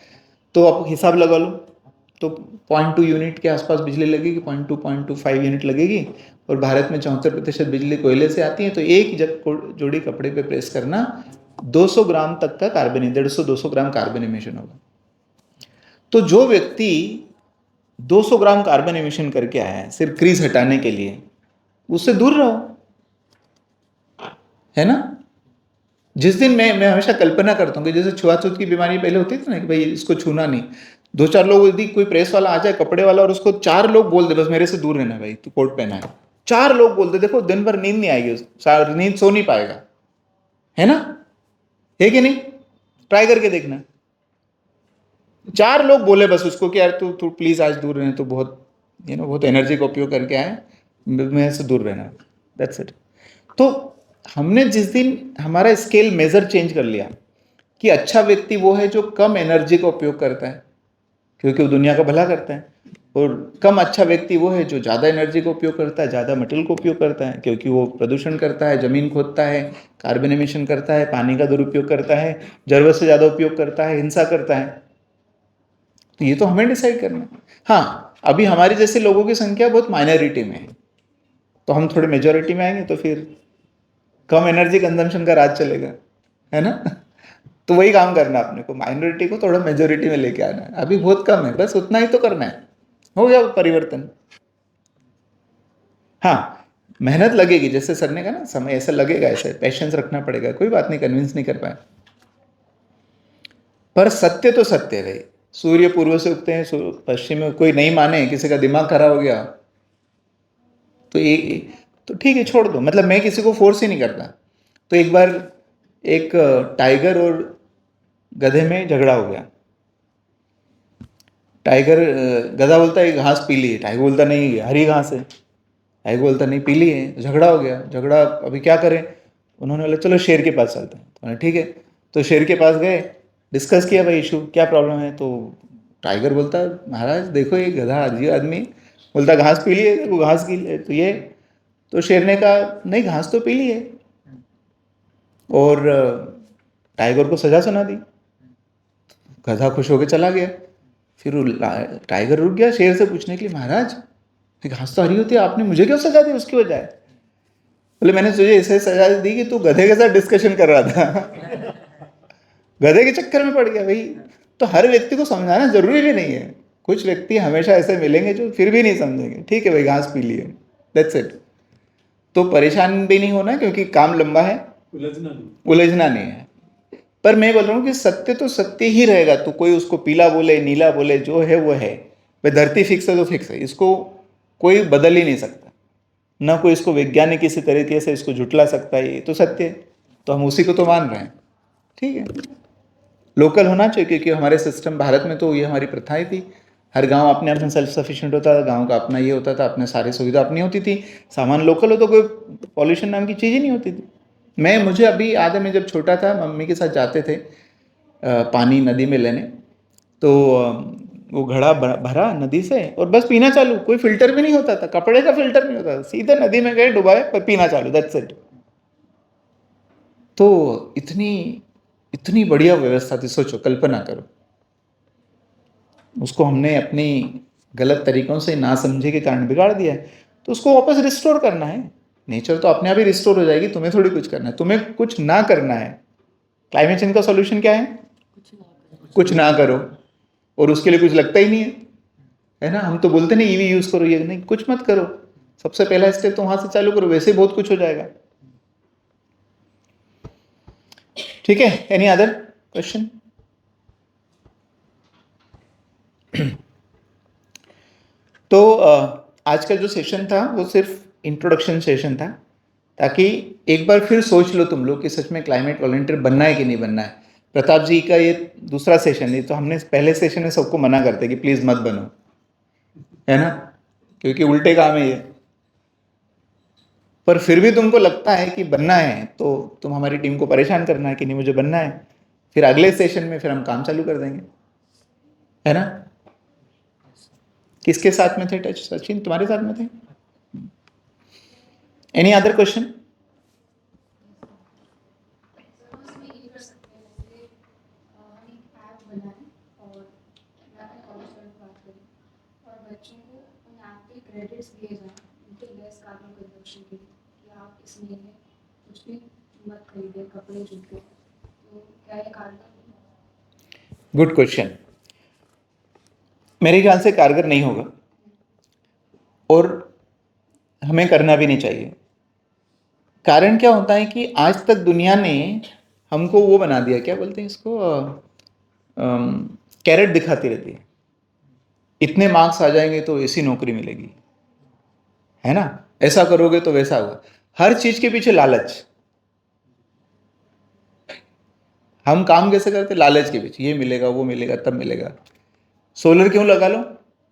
तो आप हिसाब लगा लो, तो 0.2 यूनिट के आसपास बिजली लगेगी, 0.25 यूनिट लगेगी। और भारत में 74% बिजली कोयले से आती है। तो एक जोड़ी कपड़े पे प्रेस करना 200 ग्राम तक का कार्बन, 150-200 ग्राम कार्बन एमिशन होगा। तो जो व्यक्ति 200 ग्राम कार्बन एमिशन करके आया है सिर्फ क्रीज हटाने के लिए, उससे दूर रहो, है ना। जिस दिन मैं हमेशा कल्पना करता हूँ कि जैसे छुआछूत की बीमारी पहले होती थी ना कि भाई इसको छूना नहीं, 2-4 लोग, यदि कोई प्रेस वाला आ जाए कपड़े वाला और उसको 4 लोग बोल दे बस मेरे से दूर रहना भाई, तू कोट पहना है, 4 लोग बोल दे, देखो दिन भर नींद नहीं आएगी, नींद सो नहीं पाएगा, है ना, है कि नहीं? ट्राई करके देखना। 4 लोग बोले बस उसको कि यार तू प्लीज आज दूर रहना, तो बहुत बहुत एनर्जी का उपयोग करके आए, मेरे से दूर रहना, दैट्स इट। तो हमने जिस दिन हमारा स्केल मेजर चेंज कर लिया कि अच्छा व्यक्ति वो है जो कम एनर्जी का उपयोग करता है क्योंकि वो दुनिया का भला करता है, और कम अच्छा व्यक्ति वो है जो ज़्यादा एनर्जी का उपयोग करता है, ज़्यादा मटेरियल का उपयोग करता है क्योंकि वो प्रदूषण करता है, ज़मीन खोदता है, कार्बन एमिशन करता है, पानी का दुरुपयोग करता है, जरूरत से ज़्यादा उपयोग करता है, हिंसा करता है। तो ये तो हमें डिसाइड करना है। हाँ, अभी हमारे जैसे लोगों की संख्या बहुत माइनॉरिटी में है, तो हम थोड़े मेजॉरिटी में आएंगे तो फिर कम एनर्जी कंजम्पशन का राज चलेगा, है ना। तो वही काम करना है अपने को, माइनॉरिटी को थोड़ा मेजॉरिटी में लेके आना है। अभी बहुत कम है, बस उतना ही तो करना है, हो गया परिवर्तन। हाँ, मेहनत लगेगी, जैसे सर ने कहा ना, समय ऐसा लगेगा, ऐसे पेशेंस रखना पड़ेगा, कोई बात नहीं, कन्विंस नहीं कर पाए, पर सत्य तो सत्य है भाई। सूर्य पूर्व से उगते हैं, पश्चिम में, कोई नहीं माने, किसी का दिमाग खराब हो गया तो ठीक है, छोड़ दो, मतलब मैं किसी को फोर्स ही नहीं करता। तो एक बार एक टाइगर और गधे में झगड़ा हो गया। गधा बोलता है घास पीली है, टाइगर बोलता नहीं हरी घास है, टाइगर बोलता नहीं पीली है, झगड़ा हो गया। झगड़ा, अभी क्या करें? उन्होंने बोला चलो शेर के पास चलते हैं। तो ठीक है, तो शेर के पास गए, डिस्कस किया भाई इशू क्या प्रॉब्लम है। तो टाइगर बोलता महाराज देखो ये गधा अजीब आदमी, बोलता घास पीली है, देखो घास की है, तो ये, तो शेर ने कहा नहीं घास तो पीली है, और टाइगर को सजा सुना दी। गधा खुश होकर चला गया। फिर टाइगर रुक गया शेर से पूछने के लिए, महाराज घास तो हरी होती है, आपने मुझे क्यों सजा दी उसकी वजह? बोले मैंने तुझे ऐसे सजा दी कि तू गधे के साथ डिस्कशन कर रहा था, गधे के चक्कर में पड़ गया भाई। तो हर व्यक्ति को समझाना जरूरी भी नहीं है, कुछ व्यक्ति हमेशा ऐसे मिलेंगे जो फिर भी नहीं समझेंगे, ठीक है भाई घास पी लिए, दैट्स इट। तो परेशान भी नहीं होना क्योंकि काम लंबा है, उलझना नहीं है। पर मैं बोल रहा हूँ कि सत्य तो सत्य ही रहेगा, तो कोई उसको पीला बोले नीला बोले, जो है वो है भाई। धरती फिक्स है तो फिक्स है, इसको कोई बदल ही नहीं सकता, ना कोई इसको वैज्ञानिक किसी तरीके से इसको झुटला सकता है, ये तो सत्य है, तो हम उसी को तो मान रहे हैं, ठीक है। लोकल होना चाहिए क्योंकि हमारे सिस्टम भारत में तो ये हमारी प्रथाएं थी, हर गांव अपने आप में सेल्फ सफिशिएंट होता था, गांव का अपना ये होता था, अपने सारी सुविधा अपनी होती थी, सामान लोकल हो तो कोई पॉल्यूशन नाम की चीज़ ही नहीं होती थी। मुझे अभी याद है, मैं जब छोटा था मम्मी के साथ जाते थे पानी नदी में लेने, तो वो घड़ा भरा नदी से और बस पीना चालू, कोई फिल्टर भी नहीं होता था, कपड़े का फिल्टर नहीं होता था, सीधे नदी में गए डुबाए पर पीना चालू, दैट्स इट। तो इतनी बढ़िया व्यवस्था थी, सोचो कल्पना करो, उसको हमने अपनी गलत तरीकों से ना समझे के कारण बिगाड़ दिया है। तो उसको वापस रिस्टोर करना है, नेचर तो अपने आप ही रिस्टोर हो जाएगी, तुम्हें थोड़ी कुछ करना है, तुम्हें कुछ ना करना है। क्लाइमेट चेंज का सॉल्यूशन क्या है? कुछ ना करो, और उसके लिए कुछ लगता ही नहीं है ना। हम तो बोलते नहीं ईवी यूज करो, ये नहीं, कुछ मत करो, सबसे पहला स्टेप तो वहां से चालू करो, वैसे बहुत कुछ हो जाएगा, ठीक है। Any other question? तो आज का जो सेशन था वो सिर्फ इंट्रोडक्शन सेशन था, ताकि एक बार फिर सोच लो तुम लोग कि सच में क्लाइमेट वॉलंटियर बनना है कि नहीं बनना है। प्रताप जी का ये दूसरा सेशन है, तो हमने पहले सेशन में सबको मना करते कि प्लीज मत बनो, है ना, क्योंकि उल्टे काम है ये। पर फिर भी तुमको लगता है कि बनना है, तो तुम हमारी टीम को परेशान करना है कि नहीं मुझे बनना है, फिर अगले सेशन में फिर हम काम चालू कर देंगे, है ना। किसके साथ में थे टच? सचिन तुम्हारे साथ में थे? Any other question? सपोज में ये कर सकते हैं, जैसे हम एक ऐप बनाएं और मैं अपने कॉलेज में बात करूँ और बच्चों को उन ऐप पे क्रेडिट्स दिए जाएं उनके लेस कार्बन कंजप्शन के लिए, कि आप इस महीने कुछ भी मत खरीदे, कपड़े जूते, तो क्या ये कारगर? Good question. मेरे ख्याल से कारगर नहीं होगा और हमें करना भी नहीं चाहिए। कारण क्या होता है कि आज तक दुनिया ने हमको वो बना दिया, क्या बोलते हैं इसको, कैरेट दिखाती रहती है, इतने मार्क्स आ जाएंगे तो ऐसी नौकरी मिलेगी, है ना, ऐसा करोगे तो वैसा होगा, हर चीज के पीछे लालच। हम काम कैसे करते? लालच के पीछे, ये मिलेगा वो मिलेगा तब मिलेगा। सोलर क्यों लगा लो?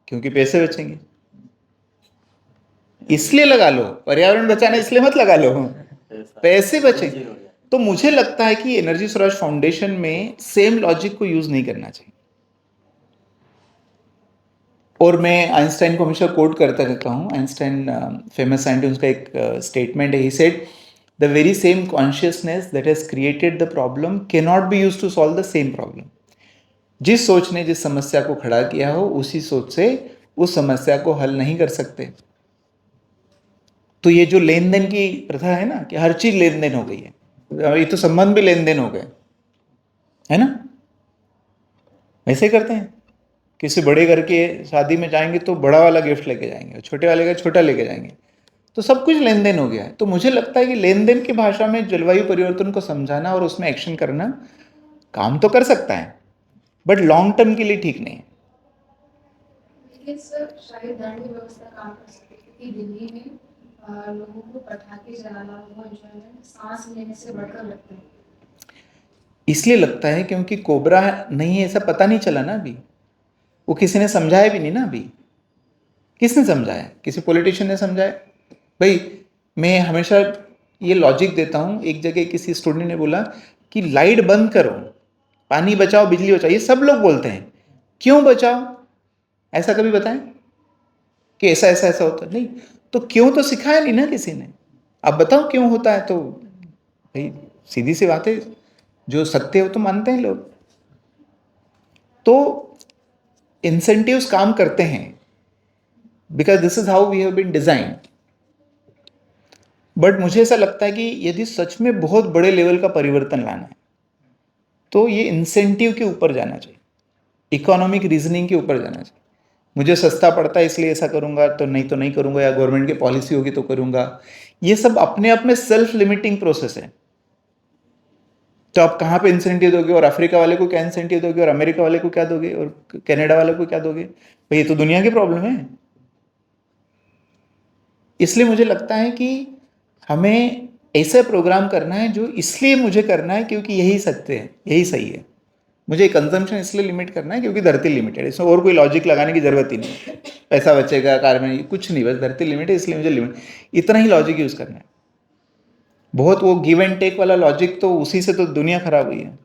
क्योंकि पैसे बचेंगे, इसलिए लगा लो। पर्यावरण बचाना इसलिए मत लगा लो, पैसे बचेंगे। तो मुझे लगता है कि एनर्जी स्वराज फाउंडेशन में सेम लॉजिक को यूज नहीं करना चाहिए। और मैं आइंस्टाइन को हमेशा कोट करता रहता हूँ, आइंस्टाइन फेमस साइंटिस्ट, उनका एक स्टेटमेंट है, he said the very same consciousness that has created the problem can not be used to solve the same problem. जिस सोच ने जिस समस्या को खड़ा किया हो, उसी सोच से उस समस्या को हल नहीं कर सकते। तो ये जो लेन देन की प्रथा है ना, कि हर चीज लेन देन हो गई है, ये तो संबंध भी लेन देन हो गए, है ना। वैसे करते हैं, किसी बड़े घर के शादी में जाएंगे तो बड़ा वाला गिफ्ट लेके जाएंगे, छोटे वाले का छोटा लेके जाएंगे, तो सब कुछ लेन देन हो गया है। तो मुझे लगता है कि लेन देन की भाषा में जलवायु परिवर्तन को समझाना और उसमें एक्शन करना काम तो कर सकता है, बट लॉन्ग टर्म के लिए ठीक नहीं है। लेकिन सर शायद दंड व्यवस्था काम कर सकती है, क्योंकि दिल्ली में लोगों को पटाखे जलाना, वो एंजॉयमेंट सांस लेने से बढ़कर लगता है। इसलिए लगता है क्योंकि कोबरा नहीं है ऐसा पता नहीं चला ना अभी, वो किसी ने समझाया भी नहीं ना अभी। किसने समझाया? किसी पॉलिटिशियन ने समझाया? भाई मैं हमेशा ये लॉजिक देता हूँ, एक जगह किसी स्टूडेंट ने बोला कि लाइट बंद करो, पानी बचाओ, बिजली बचाओ, ये सब लोग बोलते हैं, क्यों बचाओ? ऐसा कभी बताएं कि ऐसा ऐसा ऐसा होता? नहीं, तो क्यों तो सिखाया नहीं ना किसी ने। अब बताओ क्यों होता है, तो भाई सीधी सी बात है, जो सत्य है वो तो मानते हैं लोग। तो इंसेंटिव्स काम करते हैं, because this is how we have been design. But मुझे ऐसा लगता है कि यदि सच में बहुत बड़े लेवल का परिवर्तन लाना है तो ये इंसेंटिव के ऊपर जाना चाहिए, इकोनॉमिक रीजनिंग के ऊपर जाना चाहिए। मुझे सस्ता पड़ता है इसलिए ऐसा करूंगा, तो नहीं करूंगा, या गवर्नमेंट की पॉलिसी होगी तो करूंगा। ये सब अपने आप में सेल्फ लिमिटिंग प्रोसेस है। तो आप कहाँ पे इंसेंटिव दोगे, और अफ्रीका वाले को क्या इंसेंटिव दोगे, और अमेरिका वाले को क्या दोगे, और कनाडा वाले को क्या दोगे? भाई ये तो दुनिया की प्रॉब्लम है। इसलिए मुझे लगता है कि हमें ऐसा प्रोग्राम करना है जो इसलिए मुझे करना है क्योंकि यही सत्य है, यही सही है। मुझे कंजम्पशन इसलिए लिमिट करना है क्योंकि धरती लिमिटेड है, इसमें और कोई लॉजिक लगाने की जरूरत ही नहीं। पैसा बचेगा, कार्बन, कुछ नहीं, बस धरती लिमिट है इसलिए मुझे लिमिट, इतना ही लॉजिक यूज करना है। बहुत वो गिव एंड टेक वाला लॉजिक, तो उसी से तो दुनिया खराब हुई है।